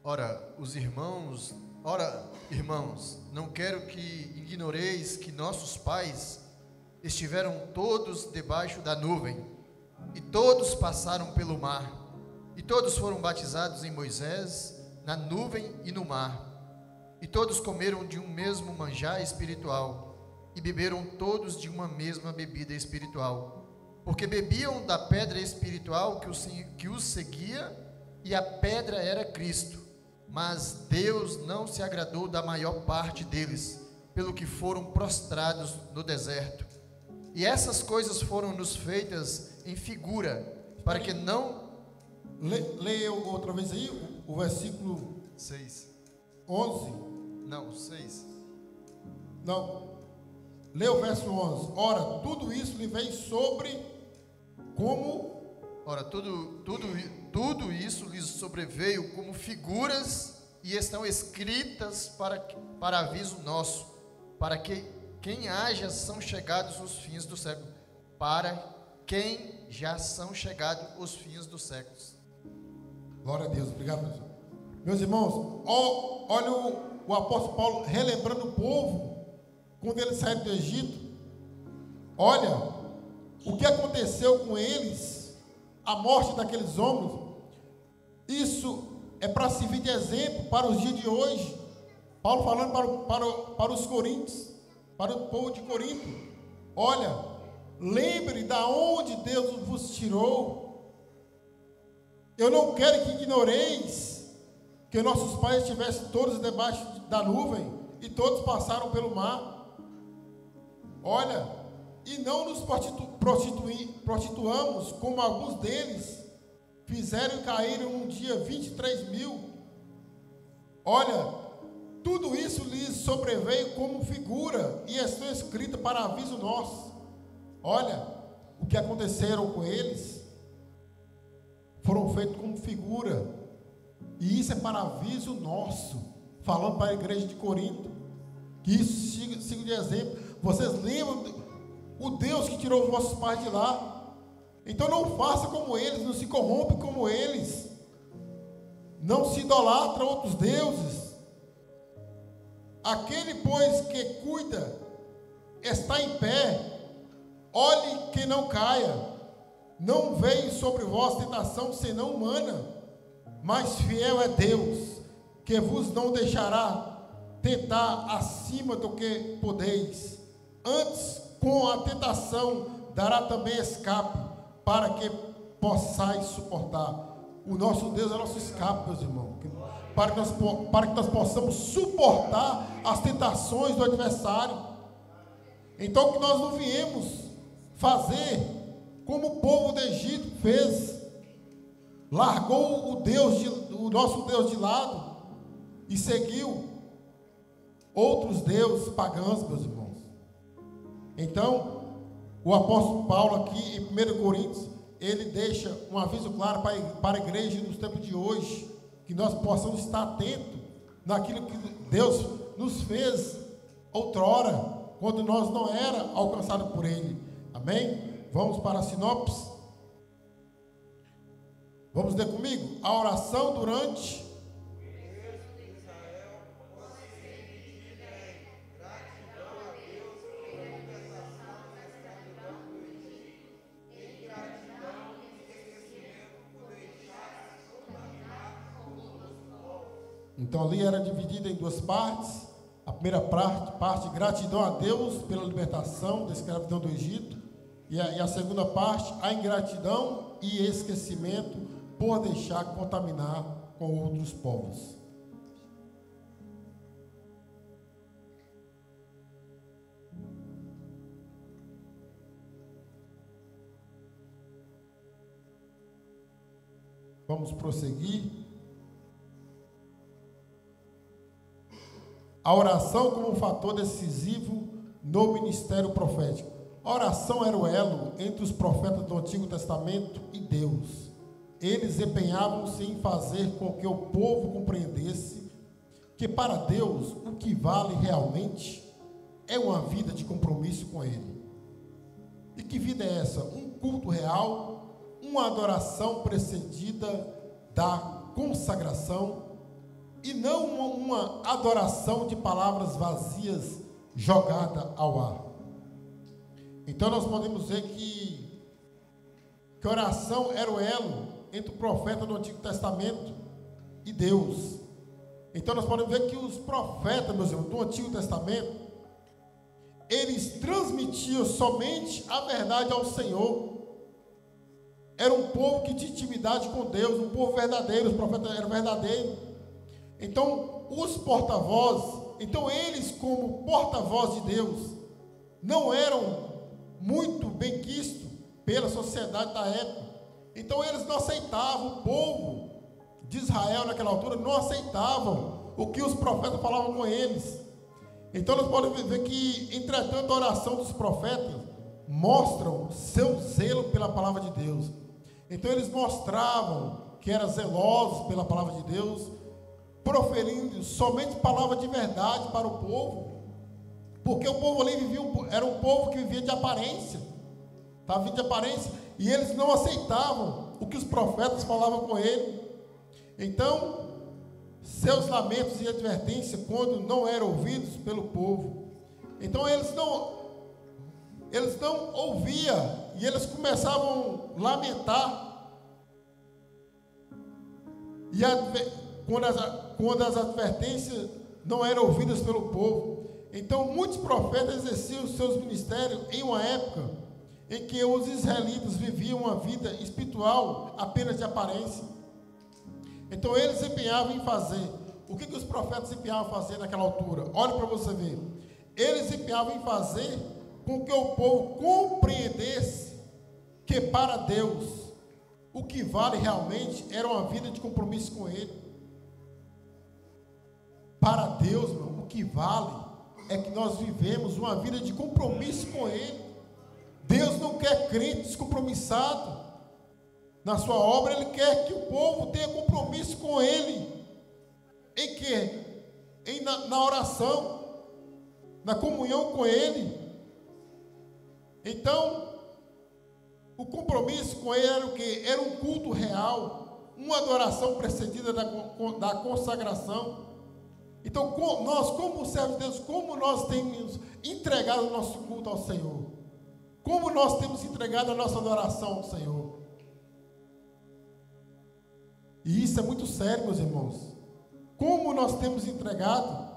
Ora, irmãos, não quero que ignoreis que nossos pais estiveram todos debaixo da nuvem, e todos passaram pelo mar, e todos foram batizados em Moisés, na nuvem e no mar, e todos comeram de um mesmo manjar espiritual, e beberam todos de uma mesma bebida espiritual, porque bebiam da pedra espiritual que os seguia, e a pedra era Cristo. Mas Deus não se agradou da maior parte deles, pelo que foram prostrados no deserto. E essas coisas foram nos feitas em figura, para que não... Leia outra vez aí, o versículo 6. 11. Não, 6. Não. Leia o verso 11. Ora, tudo isso lhe vem sobre como... Ora, tudo isso lhes sobreveio como figuras e estão escritas para aviso nosso, para que quem haja são chegados os fins do século. Para quem já são chegados os fins dos séculos. Glória a Deus, obrigado, meu Senhor. Meus irmãos, olha o apóstolo Paulo relembrando o povo quando eles saíram do Egito. Olha o que aconteceu com eles, a morte daqueles homens. Isso é para servir de exemplo para os dias de hoje. Paulo falando para os coríntios, para o povo de Corinto. Olha, lembre da onde Deus vos tirou. Eu não quero que ignoreis que nossos pais estivessem todos debaixo da nuvem e todos passaram pelo mar. Olha, e não nos prostituamos como alguns deles fizeram e caíram um dia 23.000. Olha, tudo isso lhes sobreveio como figura e estão escritas para aviso nosso. Olha, o que aconteceram com eles foram feitos como figura, e isso é para aviso nosso, falando para a igreja de Corinto, que isso siga de exemplo. Vocês lembram o Deus que tirou os vossos pais de lá? Então não faça como eles, não se corrompe como eles, não se idolatra outros deuses. Aquele, pois, que cuida está em pé, olhe que não caia. Não veio sobre vós tentação senão humana, mas fiel é Deus, que vos não deixará tentar acima do que podeis. Antes, com a tentação, dará também escape, para que possais suportar. O nosso Deus é nosso escape, meus irmãos, para que nós possamos suportar as tentações do adversário. Então, o que nós não viemos fazer como o povo do Egito fez, largou o nosso Deus de lado e seguiu outros deuses pagãos, meus irmãos. Então, o apóstolo Paulo aqui em 1 Coríntios, ele deixa um aviso claro para a igreja nos tempos de hoje, que nós possamos estar atentos naquilo que Deus nos fez outrora, quando nós não era alcançados por Ele. Amém? Vamos para a sinopse. Vamos ler comigo? A oração durante... Então ali era dividida em duas partes. A primeira parte, gratidão a Deus pela libertação da escravidão do Egito. E a segunda parte, a ingratidão e esquecimento por deixar contaminar com outros povos. Vamos prosseguir. A oração como um fator decisivo no ministério profético. A oração era o elo entre os profetas do Antigo Testamento e Deus. Eles empenhavam-se em fazer com que o povo compreendesse que para Deus o que vale realmente é uma vida de compromisso com Ele. E que vida é essa? Um culto real, uma adoração precedida da consagração e não uma adoração de palavras vazias jogada ao ar. Então nós podemos ver que oração era o elo entre o profeta do Antigo Testamento e Deus. Então nós podemos ver que os profetas, meus irmãos, do Antigo Testamento, eles transmitiam somente a verdade ao Senhor. Era um povo que tinha intimidade com Deus, um povo verdadeiro, os profetas eram verdadeiros. Então, os porta-vozes, então eles como porta-voz de Deus, não eram muito bem quistos pela sociedade da época. Então eles não aceitavam, o povo de Israel naquela altura não aceitavam o que os profetas falavam com eles. Então nós podemos ver que, entretanto, a oração dos profetas mostram seu zelo pela palavra de Deus. Então eles mostravam que eram zelosos pela palavra de Deus, proferindo somente palavra de verdade para o povo, porque o povo ali vivia, era um povo que vivia de aparência, estava vivendo de aparência, e eles não aceitavam o que os profetas falavam com ele. Então, seus lamentos e advertências, quando não eram ouvidos pelo povo, então eles não ouviam, e eles começavam a lamentar, e quando as advertências não eram ouvidas pelo povo. Então muitos profetas exerciam seus ministérios em uma época em que os israelitas viviam uma vida espiritual apenas de aparência. Então eles se empenhavam em fazer. O que os profetas se empenhavam a fazer naquela altura? Olha para você ver. Eles se empenhavam em fazer com que o povo compreendesse que para Deus o que vale realmente era uma vida de compromisso com Ele. Para Deus, meu, o que vale é que nós vivemos uma vida de compromisso com Ele. Deus não quer crente descompromissado na sua obra. Ele quer que o povo tenha compromisso com Ele. Em quê? Na oração, na comunhão com Ele. Então, o compromisso com Ele era o quê? Era um culto real, uma adoração precedida da consagração. Então, nós, como servos de Deus, como nós temos entregado o nosso culto ao Senhor? Como nós temos entregado a nossa adoração ao Senhor? E isso é muito sério, meus irmãos. Como nós temos entregado?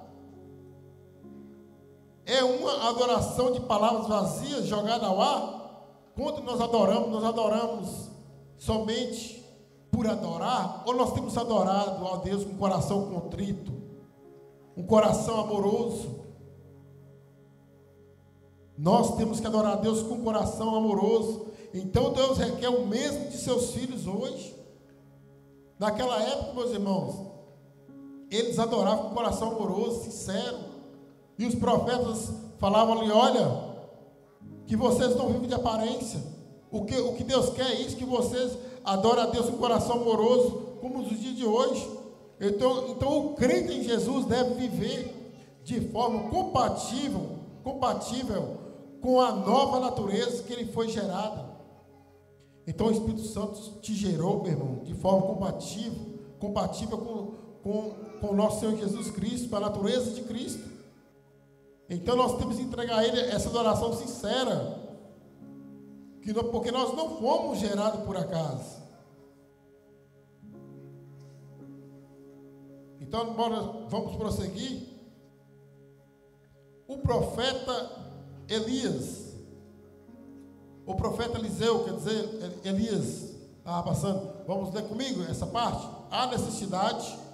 É uma adoração de palavras vazias jogada ao ar? Quando nós adoramos somente por adorar? Ou nós temos adorado a Deus com um coração contrito, um coração amoroso? Nós temos que adorar a Deus com um coração amoroso. Então Deus requer o mesmo de seus filhos hoje. Naquela época, meus irmãos, eles adoravam com um coração amoroso, sincero. E os profetas falavam ali: olha, que vocês não vivem de aparência. O que Deus quer é isso, que vocês adorem a Deus com um coração amoroso, como nos dias de hoje. Então o crente em Jesus deve viver de forma compatível com a nova natureza que ele foi gerada. Então o Espírito Santo te gerou, meu irmão, de forma compatível com o nosso Senhor Jesus Cristo, com a natureza de Cristo. Então nós temos que entregar a Ele essa adoração sincera, porque nós não fomos gerados por acaso. Então vamos prosseguir. O profeta Elias, o profeta Eliseu, quer dizer, Elias, passando, vamos ler comigo essa parte? Há necessidade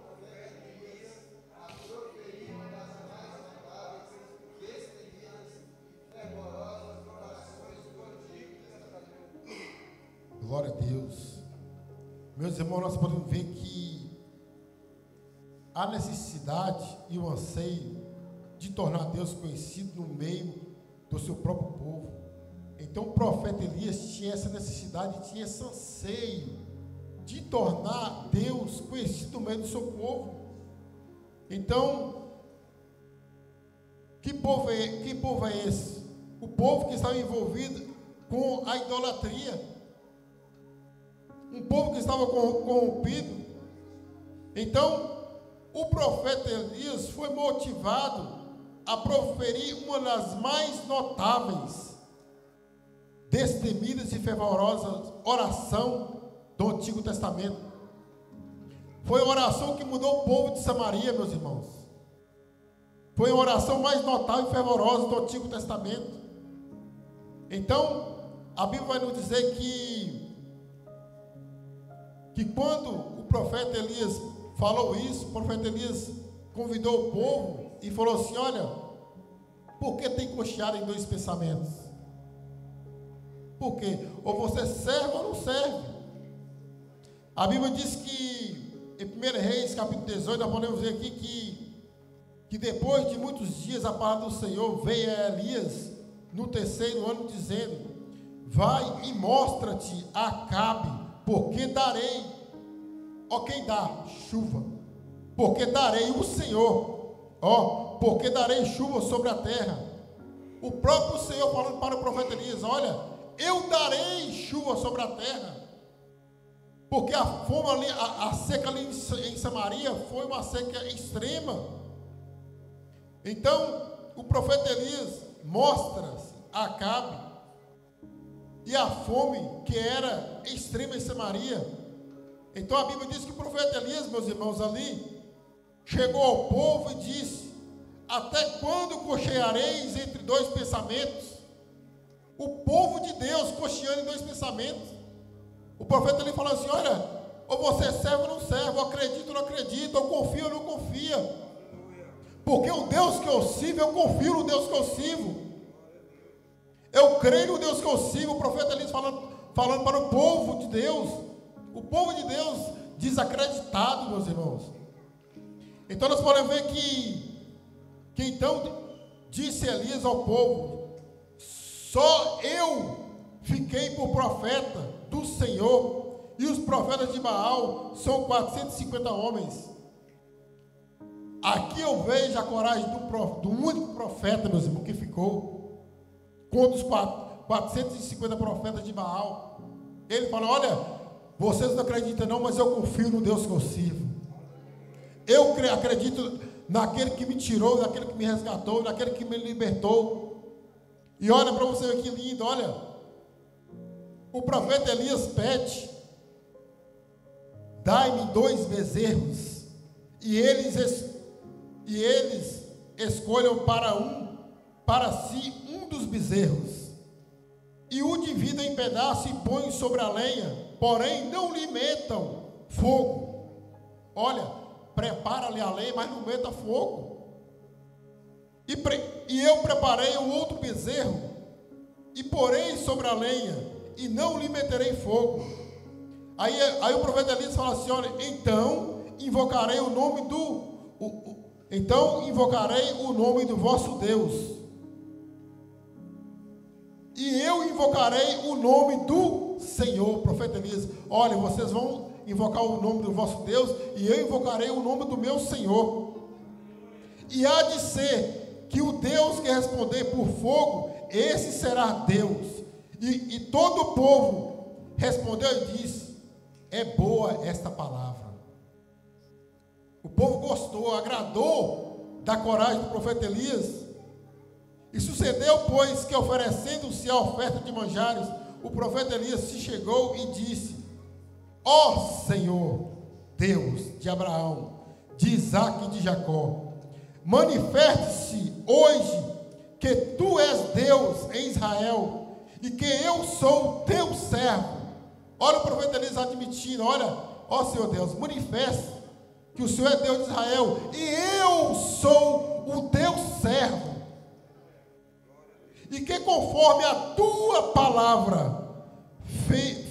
profeta Elias a proferir Glória a Deus. Meus irmãos, nós podemos ver que há necessidade e o anseio de tornar Deus conhecido no meio do seu próprio povo. Então o profeta Elias tinha essa necessidade, tinha esse anseio de tornar Deus conhecido no meio do seu povo. Então, que povo é esse? O povo que estava envolvido com a idolatria. Um povo que estava corrompido. Então, o profeta Elias foi motivado a proferir uma das mais notáveis, destemidas e fervorosas oração do Antigo Testamento. Foi a oração que mudou o povo de Samaria, meus irmãos. Foi a oração mais notável e fervorosa do Antigo Testamento. Então, a Bíblia vai nos dizer que quando o profeta Elias falou isso, o profeta Elias convidou o povo e falou assim: olha, por que tem cocheado em dois pensamentos? Por quê? Ou você serve ou não serve. A Bíblia diz que em 1 Reis, capítulo 18, nós podemos ver aqui que depois de muitos dias a palavra do Senhor veio a Elias no terceiro ano, dizendo: vai e mostra-te a Acabe, porque darei, quem dá? Chuva, porque darei o Senhor, porque darei chuva sobre a terra. O próprio Senhor falando para o profeta Elias: olha, eu darei chuva sobre a terra, porque a fome ali, a seca ali em Samaria foi uma seca extrema. Então o profeta Elias mostra a Acabe e a fome que era extrema em Samaria. Então a Bíblia diz que o profeta Elias, meus irmãos, ali chegou ao povo e disse: até quando cocheareis entre dois pensamentos? O povo de Deus cocheando em dois pensamentos. O profeta ali falou assim: olha, ou você serve ou não serve, ou acredita ou não acredita, ou confia ou não confia. Porque o Deus que eu sirvo, eu confio no Deus que eu sirvo. Eu creio no Deus que eu sirvo. O profeta Elias falando para o povo de Deus. O povo de Deus desacreditado, meus irmãos. Então nós podemos ver que então disse Elias ao povo: só eu fiquei por profeta do Senhor, e os profetas de Baal são 450 homens. Aqui eu vejo a coragem do único profeta, meus irmãos, que ficou contra os 450 profetas de Baal. Ele fala: olha, vocês não acreditam não, mas eu confio no Deus que eu sirvo. Eu acredito naquele que me tirou, naquele que me resgatou, naquele que me libertou. E olha para você ver que lindo, olha. O profeta Elias pede: dai-me 2 bezerros, e eles escolham para si um dos bezerros, e o dividam em pedaços e põem sobre a lenha, porém não lhe metam fogo. Olha, prepara-lhe a lenha, mas não meta fogo. E eu preparei um outro bezerro, e porei sobre a lenha, e não lhe meterei fogo. Aí o profeta Elias fala assim: olha, então invocarei o nome do vosso Deus, e eu invocarei o nome do Senhor. Profeta Elias: olha, vocês vão invocar o nome do vosso Deus, e eu invocarei o nome do meu Senhor. E há de ser que o Deus que responder por fogo, esse será Deus. E todo o povo respondeu e disse: é boa esta palavra. O povo gostou, agradou da coragem do profeta Elias. E sucedeu, pois, que oferecendo-se a oferta de manjares, o profeta Elias se chegou e disse: ó Senhor, Deus de Abraão, de Isaque e de Jacó, manifeste-se hoje que tu és Deus em Israel, e que eu sou teu servo. Olha o profeta Elias admitindo: olha, ó Senhor Deus, manifeste que o Senhor é Deus de Israel, e eu sou o teu servo, e que conforme a tua palavra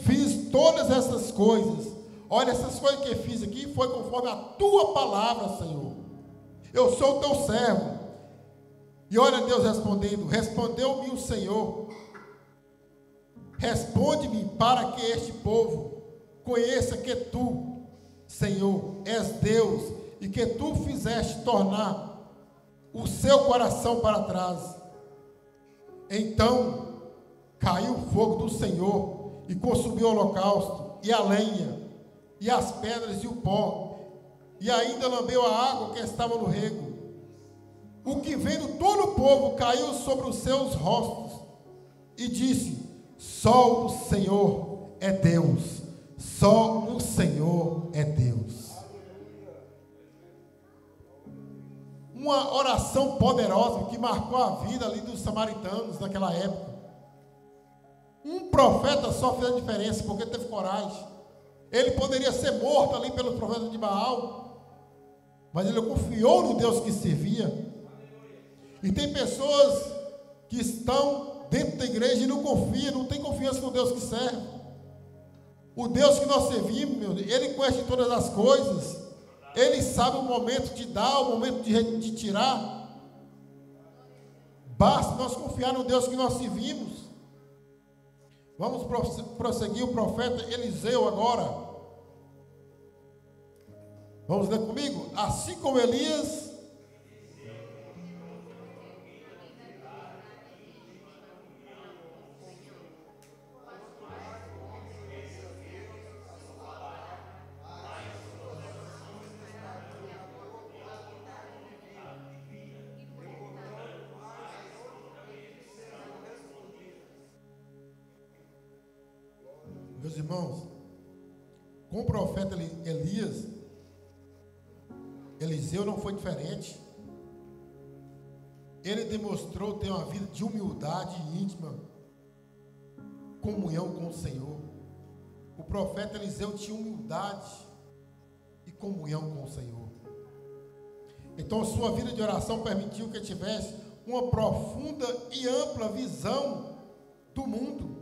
fiz todas essas coisas. Olha, essas coisas que eu fiz aqui foi conforme a tua palavra, Senhor. Eu sou o teu servo. E olha Deus respondendo, respondeu-me o Senhor, responde-me para que este povo conheça que tu, Senhor, és Deus, e que tu fizeste tornar o seu coração para trás. Então caiu o fogo do Senhor e consumiu o holocausto, e a lenha, e as pedras e o pó, e ainda lambeu a água que estava no rego. O que vendo todo o povo caiu sobre os seus rostos e disse: só o Senhor é Deus, só o Senhor é Deus. Uma oração poderosa que marcou a vida ali dos samaritanos naquela época. Um profeta só fez a diferença porque teve coragem. Ele poderia ser morto ali pelos profetas de Baal, mas ele confiou no Deus que servia. E tem pessoas que estão dentro da igreja e não confiam, não tem confiança no Deus que serve. O Deus que nós servimos, meu Deus, Ele conhece todas as coisas. Ele sabe o momento de dar, o momento de tirar. Basta nós confiar no Deus que nós servimos. Vamos prosseguir o profeta Eliseu agora. Vamos ler comigo? Assim como Elias... Meus irmãos, com o profeta Elias, Eliseu não foi diferente. Ele demonstrou ter uma vida de humildade íntima, comunhão com o Senhor. O profeta Eliseu tinha humildade e comunhão com o Senhor. Então sua vida de oração permitiu que tivesse uma profunda e ampla visão do mundo,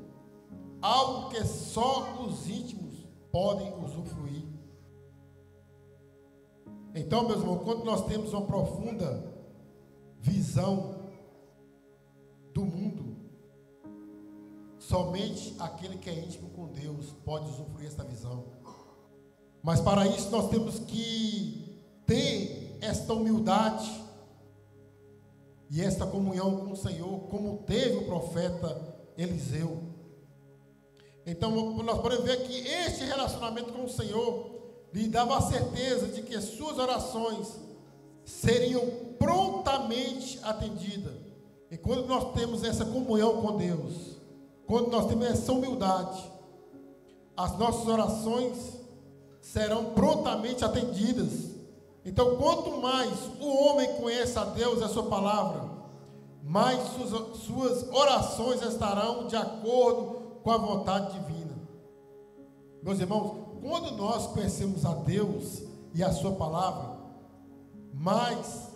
algo que só os íntimos podem usufruir. Então, meus irmãos, quando nós temos uma profunda visão do mundo, somente aquele que é íntimo com Deus pode usufruir essa visão. Mas para isso nós temos que ter esta humildade e esta comunhão com o Senhor, como teve o profeta Eliseu. Então nós podemos ver que este relacionamento com o Senhor lhe dava a certeza de que suas orações seriam prontamente atendidas. E quando nós temos essa comunhão com Deus, quando nós temos essa humildade, as nossas orações serão prontamente atendidas. Então, quanto mais o homem conhece a Deus e a sua palavra, mais suas orações estarão de acordo com a vontade divina. Meus irmãos, quando nós conhecemos a Deus e a sua palavra, mais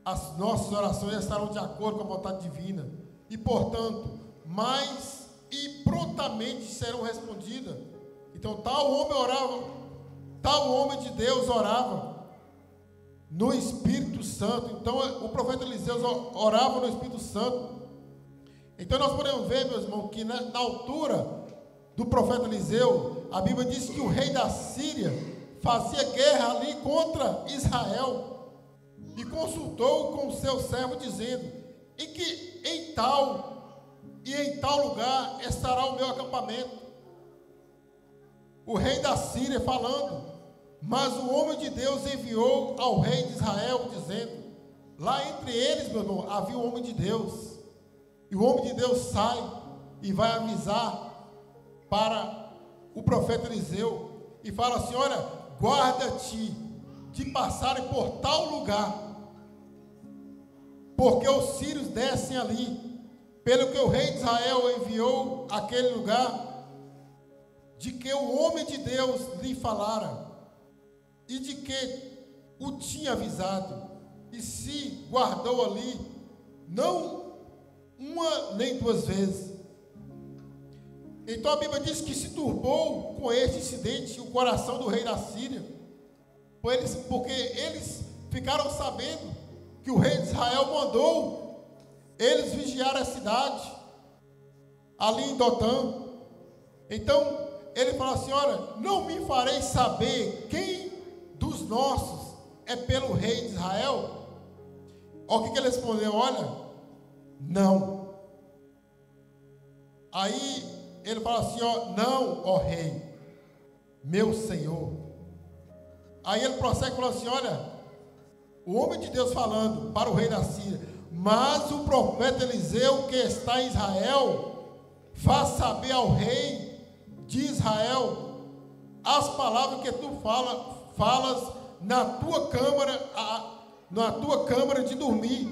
as nossas orações estarão de acordo com a vontade divina. E, portanto, mais e prontamente serão respondidas. Então, tal homem de Deus orava no Espírito Santo. Então, o profeta Eliseu orava no Espírito Santo. Então, nós podemos ver, meus irmãos, que na altura do profeta Eliseu, a Bíblia diz que o rei da Síria fazia guerra ali contra Israel e consultou com o seu servo, dizendo: em tal lugar estará o meu acampamento. O rei da Síria falando, mas o homem de Deus enviou ao rei de Israel, dizendo: lá entre eles, meu irmão, havia um homem de Deus. E o homem de Deus sai e vai avisar para o profeta Eliseu e fala assim: olha, guarda-te de passarem por tal lugar, porque os sírios descem ali. Pelo que o rei de Israel enviou àquele lugar, de que o homem de Deus lhe falara, e de que o tinha avisado, e se guardou ali, não uma nem duas vezes. Então a Bíblia diz que se turbou com este incidente o coração do rei da Síria, porque eles ficaram sabendo que o rei de Israel mandou eles vigiar a cidade, ali em Dotã. Então ele falou assim: olha, não me farei saber quem dos nossos é pelo rei de Israel? Olha o que ele respondeu: olha, não. Aí ele fala assim: ó, não, ó rei, meu senhor. Aí ele prossegue e fala assim: olha, o homem de Deus falando para o rei da Síria: mas o profeta Eliseu que está em Israel faz saber ao rei de Israel as palavras que tu falas na tua câmara de dormir.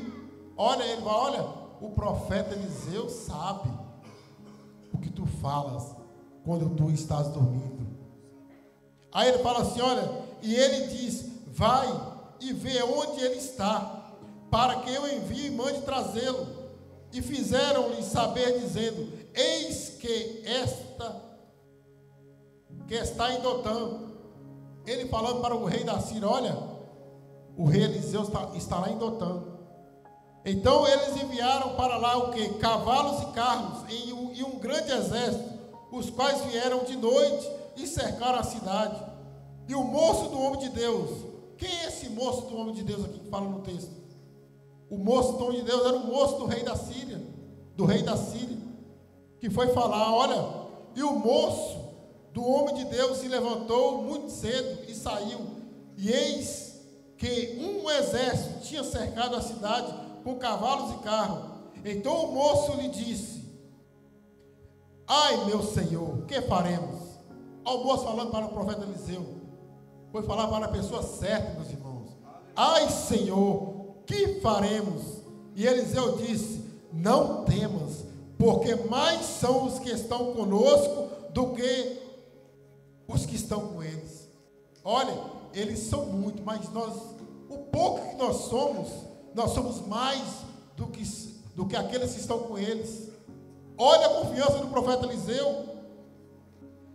Olha, ele vai: olha, o profeta Eliseu sabe o que tu falas quando tu estás dormindo. Aí ele fala assim: olha, e ele diz: vai e vê onde ele está, para que eu envie e mande trazê-lo. E fizeram-lhe saber, dizendo: eis que está em Dotã. Ele falando para o rei da Síria: olha, o rei Eliseu está lá em Dotã. Então eles enviaram para lá o que? Cavalos e carros e um grande exército, os quais vieram de noite e cercaram a cidade. E o moço do homem de Deus, quem é esse moço do homem de Deus aqui que fala no texto? O moço do homem de Deus era o moço do rei da Síria, que foi falar: olha, e o moço do homem de Deus se levantou muito cedo e saiu, e eis que um exército tinha cercado a cidade com cavalos e carros. Então o moço lhe disse: ai, meu senhor, o que faremos? Olha o moço falando para o profeta Eliseu. Foi falar para a pessoa certa, meus irmãos. Ai, Senhor, que faremos? E Eliseu disse: não temas, porque mais são os que estão conosco do que os que estão com eles. Olha, eles são muito, mas o pouco que nós somos mais do que aqueles que estão com eles. Olha a confiança do profeta Eliseu.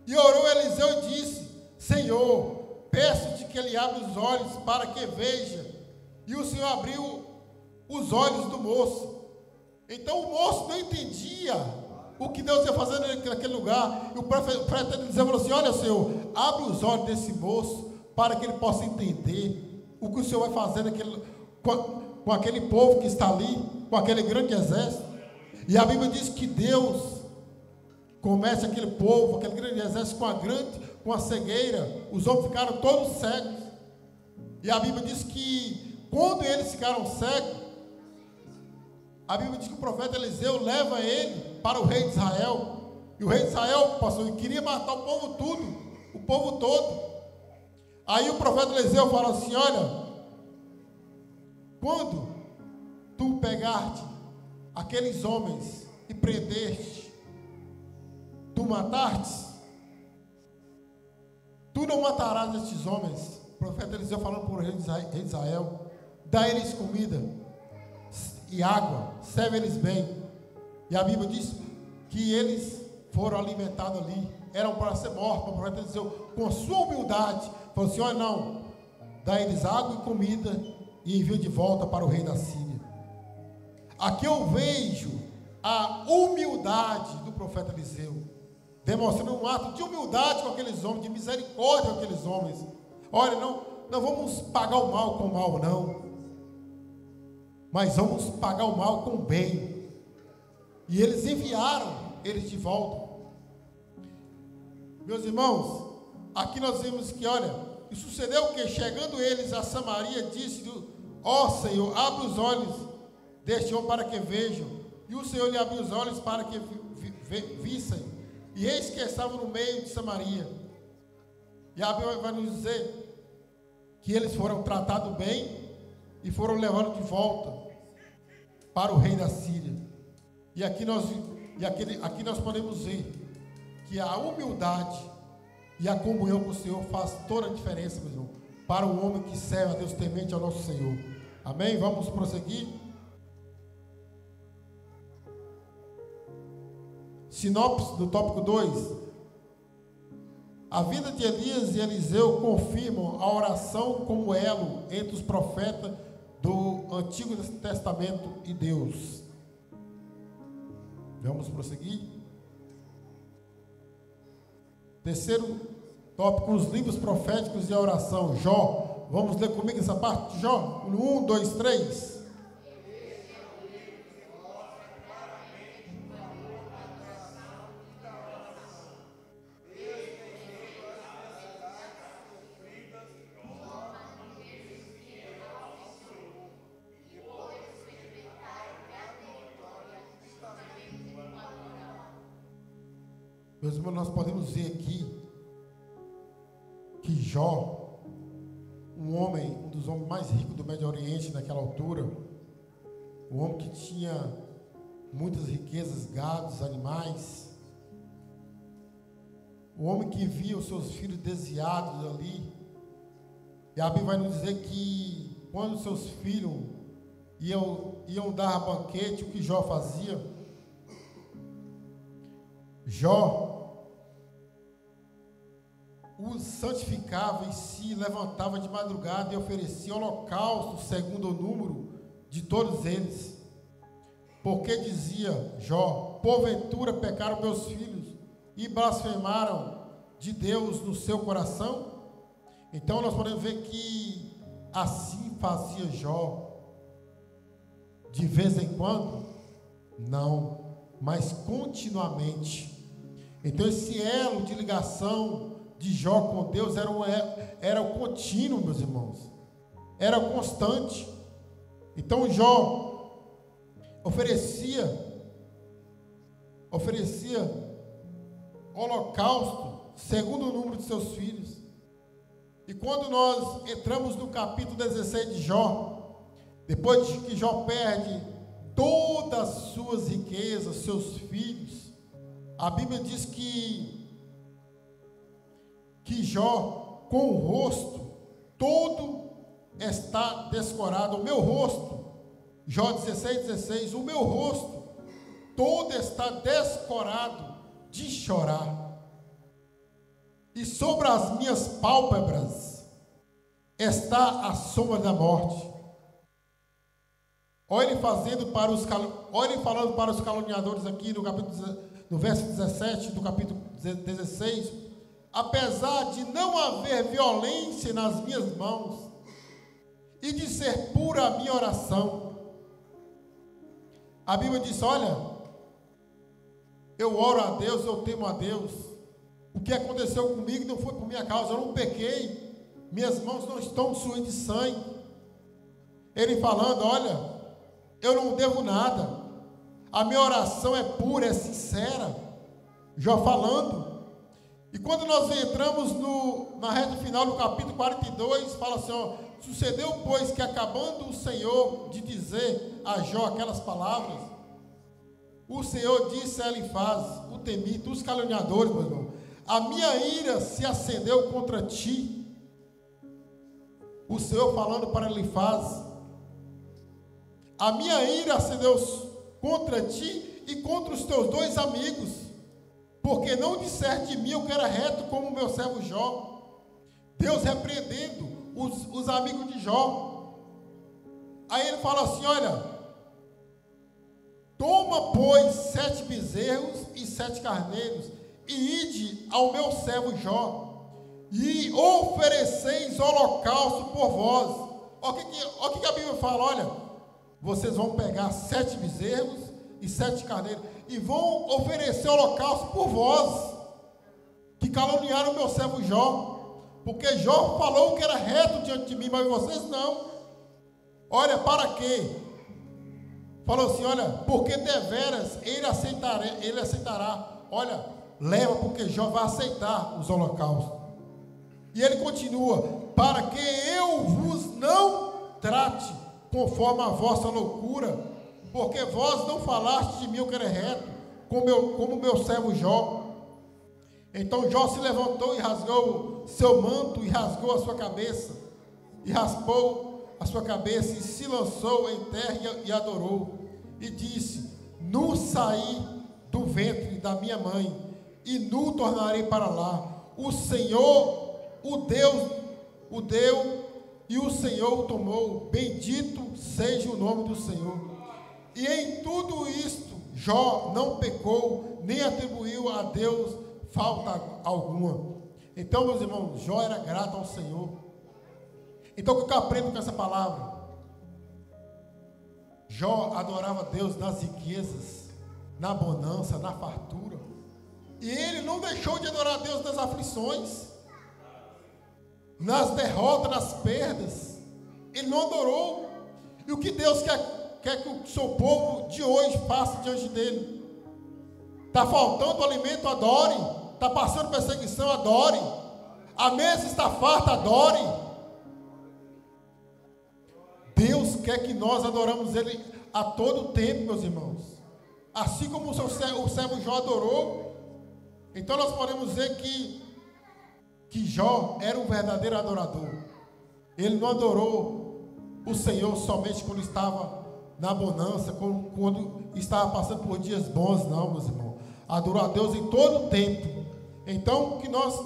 E orou Eliseu e disse: Senhor, peço-te que ele abra os olhos para que veja. E o Senhor abriu os olhos do moço. Então o moço não entendia o que Deus ia fazer naquele lugar. E o profeta Eliseu falou assim: olha, Senhor, abre os olhos desse moço para que ele possa entender o que o Senhor vai fazer com aquele povo que está ali, com aquele grande exército. E a Bíblia diz que Deus começa aquele povo, aquele grande exército com a cegueira. Os homens ficaram todos cegos. E a Bíblia diz que quando eles ficaram cegos, a Bíblia diz que o profeta Eliseu leva ele para o rei de Israel. E o rei de Israel, pastor, queria matar o povo todo. Aí o profeta Eliseu fala assim: olha, quando tu pegaste aqueles homens e prendeste, tu mataste, tu não matarás estes homens. O profeta Eliseu falando para o rei de Israel: dá eles comida e água, serve eles bem. E a Bíblia diz que eles foram alimentados ali, eram para ser mortos. O profeta Eliseu, com sua humildade, falou assim: olha, não, dá eles água e comida e envia de volta para o rei da Síria. Aqui eu vejo a humildade do profeta Eliseu, demonstrando um ato de humildade com aqueles homens, de misericórdia com aqueles homens. Olha, não vamos pagar o mal com o mal, não, mas vamos pagar o mal com o bem. E eles enviaram eles de volta. Meus irmãos, aqui nós vemos que, olha, e sucedeu que, chegando eles a Samaria, disse: ó Senhor, abre os olhos deste homem para que vejam. E o Senhor lhe abriu os olhos para que vissem. E eis que estavam no meio de Samaria. E a Bíblia vai nos dizer que eles foram tratados bem e foram levados de volta para o rei da Síria. E aqui nós podemos ver que a humildade e a comunhão com o Senhor faz toda a diferença, meu irmão, para o homem que serve a Deus temente ao nosso Senhor. Amém? Vamos prosseguir. Sinopse do tópico 2. A vida de Elias e Eliseu confirmam a oração como elo entre os profetas do Antigo Testamento e Deus. Vamos prosseguir. Terceiro tópico, os livros proféticos e a oração. Jó. Vamos ler comigo essa parte de Jó? 1, 2, 3. Meus irmãos, nós podemos ver aqui que Jó, um dos homens mais ricos do Médio Oriente naquela altura, um homem que tinha muitas riquezas, gados, animais, um homem que via os seus filhos desviados ali, e a Bíblia vai nos dizer que quando seus filhos iam dar banquete, o que Jó fazia? Jó os santificava e se levantava de madrugada e oferecia holocausto segundo o número de todos eles. Porque dizia Jó: porventura pecaram meus filhos e blasfemaram de Deus no seu coração? Então nós podemos ver que assim fazia Jó. De vez em quando? Não, mas continuamente. Então esse elo de ligação de Jó com Deus era o contínuo, meus irmãos, era constante. Então Jó oferecia holocausto segundo o número de seus filhos. E quando nós entramos no capítulo 16 de Jó, depois de que Jó perde todas as suas riquezas, seus filhos, a Bíblia diz que Jó, com o rosto todo está descorado. O meu rosto, Jó 16, o meu rosto todo está descorado de chorar, e sobre as minhas pálpebras está a sombra da morte. Olha ele falando para os caluniadores aqui no verso 17 do capítulo 16. Apesar de não haver violência nas minhas mãos e de ser pura a minha oração. A Bíblia diz: olha, eu oro a Deus, eu temo a Deus. O que aconteceu comigo não foi por minha causa, eu não pequei, minhas mãos não estão sujas de sangue. Ele falando: olha, eu não devo nada, a minha oração é pura, é sincera. Jó falando. E quando nós entramos na reta final do capítulo 42, fala assim: ó, sucedeu, pois, que acabando o Senhor de dizer a Jó aquelas palavras, o Senhor disse a Elifaz, o temita, os caluniadores, meu irmão: a minha ira se acendeu contra ti. O Senhor falando para Elifaz: a minha ira acendeu contra ti e contra os teus dois amigos, porque não disseste de mim o que era reto, como o meu servo Jó. Deus repreendendo os amigos de Jó. Aí ele fala assim: olha, toma, pois, 7 bezerros e 7 carneiros, e ide ao meu servo Jó, e ofereceis holocausto por vós. Olha o que a Bíblia fala: olha, vocês vão pegar 7 bezerros e 7 carneiros, e vão oferecer holocausto por vós, que caluniaram o meu servo Jó, porque Jó falou que era reto diante de mim, mas vocês não. Olha, para quê? Falou assim: olha, porque deveras ele aceitará. Olha, leva, porque Jó vai aceitar os holocaustos. E ele continua: para que eu vos não trate conforme a vossa loucura, porque vós não falaste de mim o que era reto, como meu servo Jó. Então Jó se levantou e rasgou seu manto, e rasgou a sua cabeça, e raspou a sua cabeça, e se lançou em terra e adorou, e disse: nu saí do ventre da minha mãe, e nu tornarei para lá. O Senhor, o deu, e o Senhor o tomou. Bendito seja o nome do Senhor. E em tudo isto, Jó não pecou, nem atribuiu a Deus falta alguma. Então, meus irmãos, Jó era grato ao Senhor. Então, o que eu aprendo com essa palavra? Jó adorava Deus nas riquezas, na bonança, na fartura. E ele não deixou de adorar Deus nas aflições, nas derrotas, nas perdas. Ele não adorou. E o que Deus quer que o seu povo de hoje faça diante dele? Está faltando alimento? Adore. Está passando perseguição? Adore. A mesa está farta? Adore. Deus quer que nós adoramos Ele a todo tempo, meus irmãos. Assim como o servo Jó adorou. Então nós podemos dizer que Jó era um verdadeiro adorador. Ele não adorou o Senhor somente quando estava na bonança, quando estava passando por dias bons, não, meus irmãos. Adorou a Deus em todo o tempo. Então que nós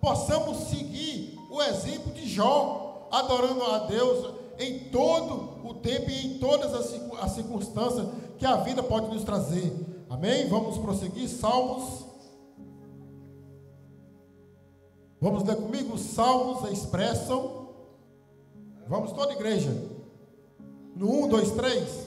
possamos seguir o exemplo de Jó, adorando a Deus em todo o tempo e em todas as circunstâncias que a vida pode nos trazer. Amém? Vamos prosseguir. Salmos. Vamos ler comigo? Os salmos expressam. Vamos toda a igreja. No 1, 2, 3.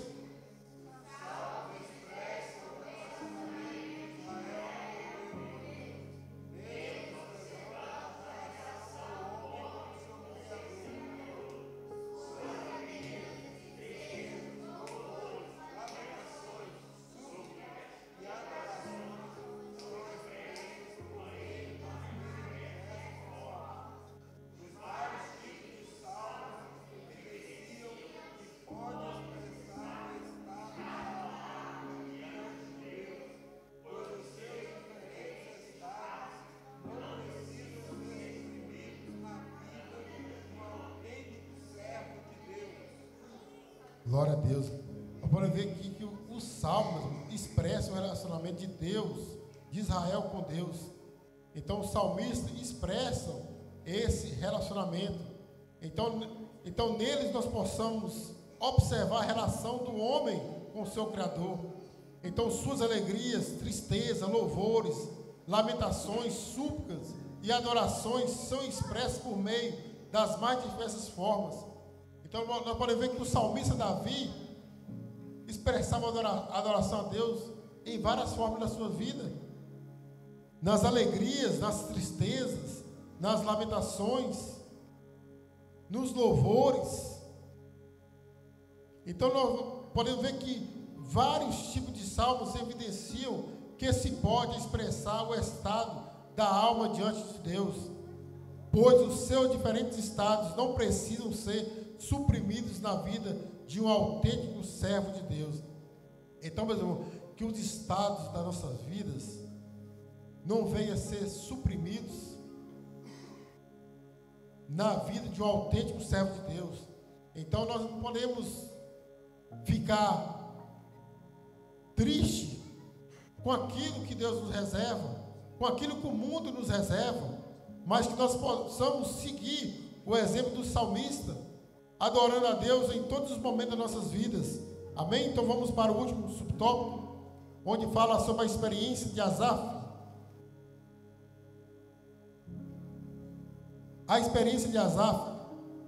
Glória a Deus. Eu posso ver aqui que os salmos expressam o relacionamento de Deus, de Israel com Deus. Então os salmistas expressam esse relacionamento. Então neles nós possamos observar a relação do homem com o seu Criador. Então suas alegrias, tristeza, louvores, lamentações, súplicas e adorações são expressas por meio das mais diversas formas. Então nós podemos ver que o salmista Davi expressava adoração a Deus em várias formas da sua vida. Nas alegrias, nas tristezas, nas lamentações, nos louvores. Então nós podemos ver que vários tipos de salmos evidenciam que se pode expressar o estado da alma diante de Deus, pois os seus diferentes estados não precisam ser suprimidos na vida de um autêntico servo de Deus. Então, meus irmãos, que os estados das nossas vidas não venham a ser suprimidos na vida de um autêntico servo de Deus. Então nós não podemos ficar triste com aquilo que Deus nos reserva, com aquilo que o mundo nos reserva, mas que nós possamos seguir o exemplo do salmista, adorando a Deus em todos os momentos das nossas vidas. Amém? Então vamos para o último subtópico, onde fala sobre a experiência de Asaf. A experiência de Asaf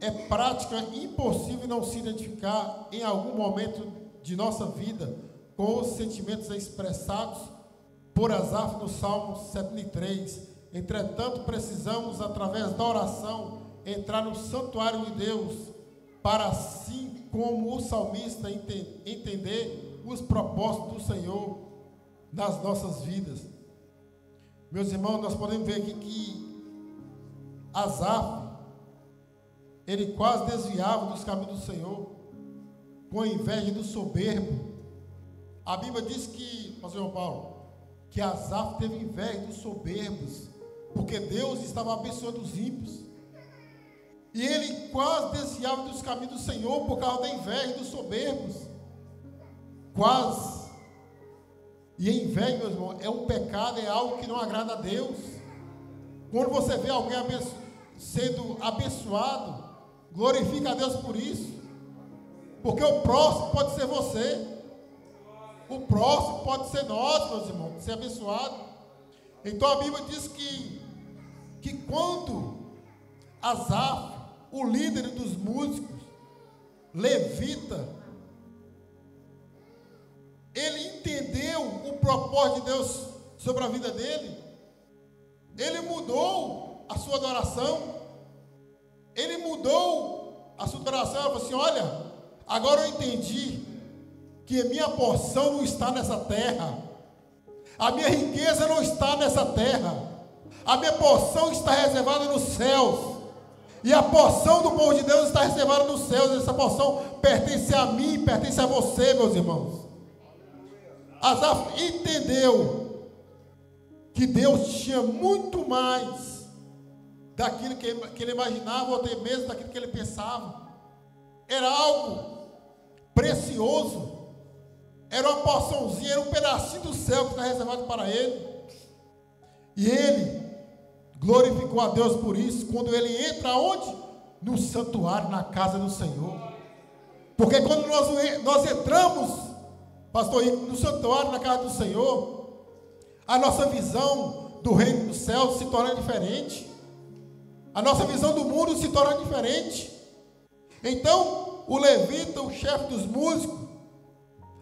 é prática impossível não se identificar em algum momento de nossa vida com os sentimentos expressados por Asaf no Salmo 73. Entretanto, precisamos, através da oração, entrar no santuário de Deus, para assim como o salmista entender os propósitos do Senhor nas nossas vidas. Meus irmãos, nós podemos ver aqui que Asaf, ele quase desviava dos caminhos do Senhor, com a inveja do soberbo. A Bíblia diz que, pastor João Paulo, que Asaf teve inveja dos soberbos, porque Deus estava abençoando os ímpios. E ele quase desviava dos caminhos do Senhor por causa da inveja dos soberbos. Quase. E a inveja, meus irmãos, é um pecado, é algo que não agrada a Deus. Quando você vê alguém sendo abençoado, glorifica a Deus por isso. Porque o próximo pode ser você. O próximo pode ser nós, meus irmãos, ser abençoado. Então a Bíblia diz que quando Asaf, o líder dos músicos, levita, ele entendeu o propósito de Deus sobre a vida dele, ele mudou a sua adoração, ele mudou a sua adoração. Ele falou assim: olha, agora eu entendi que a minha porção não está nessa terra, a minha riqueza não está nessa terra, a minha porção está reservada nos céus. E a porção do povo de Deus está reservada nos céus. Essa porção pertence a mim, pertence a você, meus irmãos. Asaf entendeu que Deus tinha muito mais daquilo que ele imaginava, ou até mesmo daquilo que ele pensava. Era algo precioso, era uma porçãozinha, era um pedacinho do céu que está reservado para ele. E ele glorificou a Deus por isso, quando ele entra onde? No santuário, na casa do Senhor. Porque quando nós entramos, pastor Rico, no santuário, na casa do Senhor, a nossa visão do reino dos céus se torna diferente. A nossa visão do mundo se torna diferente. Então, o levita, o chefe dos músicos,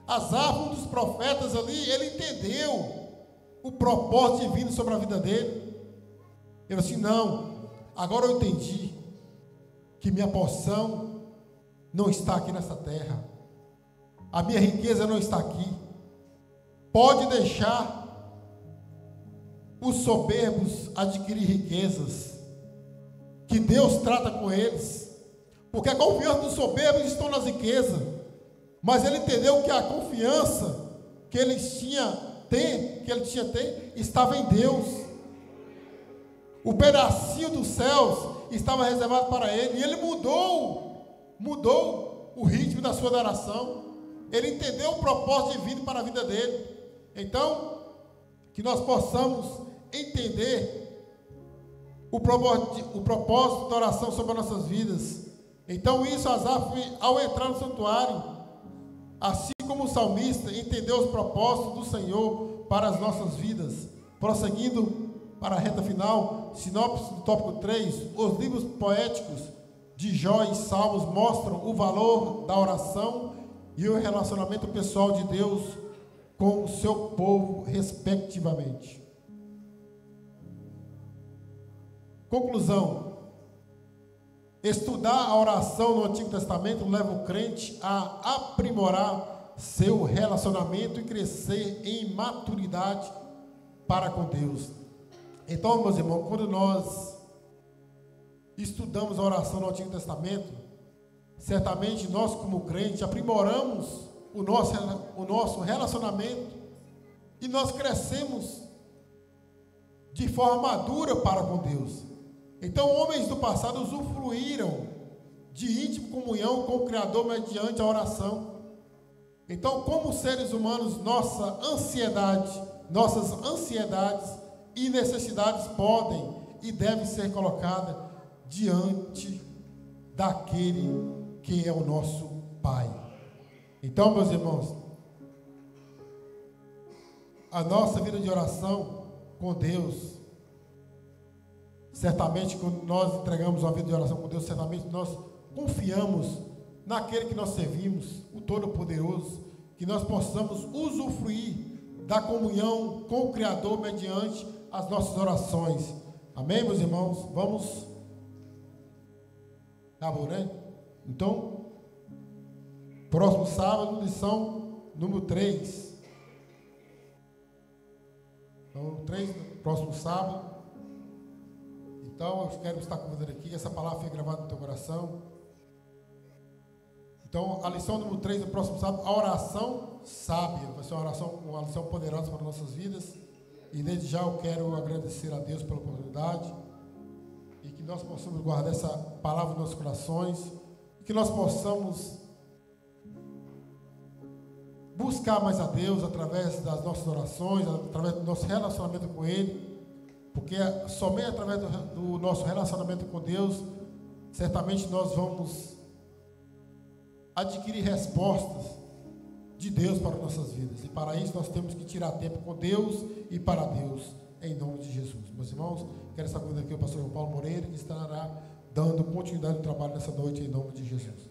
Asaf, um dos profetas ali, ele entendeu o propósito divino sobre a vida dele. Ele disse assim: não, agora eu entendi que minha porção não está aqui nessa terra, a minha riqueza não está aqui. Pode deixar os soberbos adquirir riquezas, que Deus trata com eles, porque a confiança dos soberbos está nas riquezas. Mas ele entendeu que a confiança que ele tinha estava em Deus. O pedacinho dos céus estava reservado para ele, e ele mudou o ritmo da sua adoração. Ele entendeu o propósito divino para a vida dele. Então, que nós possamos entender o propósito da oração sobre as nossas vidas. Então, isso Asaf, ao entrar no santuário, assim como o salmista, entendeu os propósitos do Senhor para as nossas vidas. Prosseguindo para a reta final, sinopse do tópico 3, os livros poéticos de Jó e Salmos mostram o valor da oração e o relacionamento pessoal de Deus com o seu povo, respectivamente. Conclusão: estudar a oração no Antigo Testamento leva o crente a aprimorar seu relacionamento e crescer em maturidade para com Deus. Então, meus irmãos, quando nós estudamos a oração no Antigo Testamento, certamente nós, como crentes, aprimoramos o nosso relacionamento e nós crescemos de forma madura para com Deus. Então, homens do passado usufruíram de íntima comunhão com o Criador mediante a oração. Então, como seres humanos, nossas ansiedades e necessidades podem e devem ser colocadas diante daquele que é o nosso Pai. Então, meus irmãos, a nossa vida de oração com Deus, certamente quando nós entregamos uma vida de oração com Deus, certamente nós confiamos naquele que nós servimos, o Todo-Poderoso, que nós possamos usufruir da comunhão com o Criador mediante as nossas orações. Amém, meus irmãos? Vamos. Acabou, né? Então, próximo sábado, lição número 3. Então, 3, próximo sábado. Então, eu quero estar convidando aqui, essa palavra foi gravada no teu coração. Então, a lição número 3 do próximo sábado, a oração sábia. Vai ser uma lição poderosa para nossas vidas. E desde já eu quero agradecer a Deus pela oportunidade. E que nós possamos guardar essa palavra nos nossos corações. E que nós possamos buscar mais a Deus através das nossas orações, através do nosso relacionamento com Ele, porque somente através do nosso relacionamento com Deus, certamente nós vamos adquirir respostas de Deus para nossas vidas. E para isso nós temos que tirar tempo com Deus e para Deus, em nome de Jesus. Meus irmãos, quero estar convidando aqui o pastor João Paulo Moreira, que estará dando continuidade ao trabalho nessa noite, em nome de Jesus.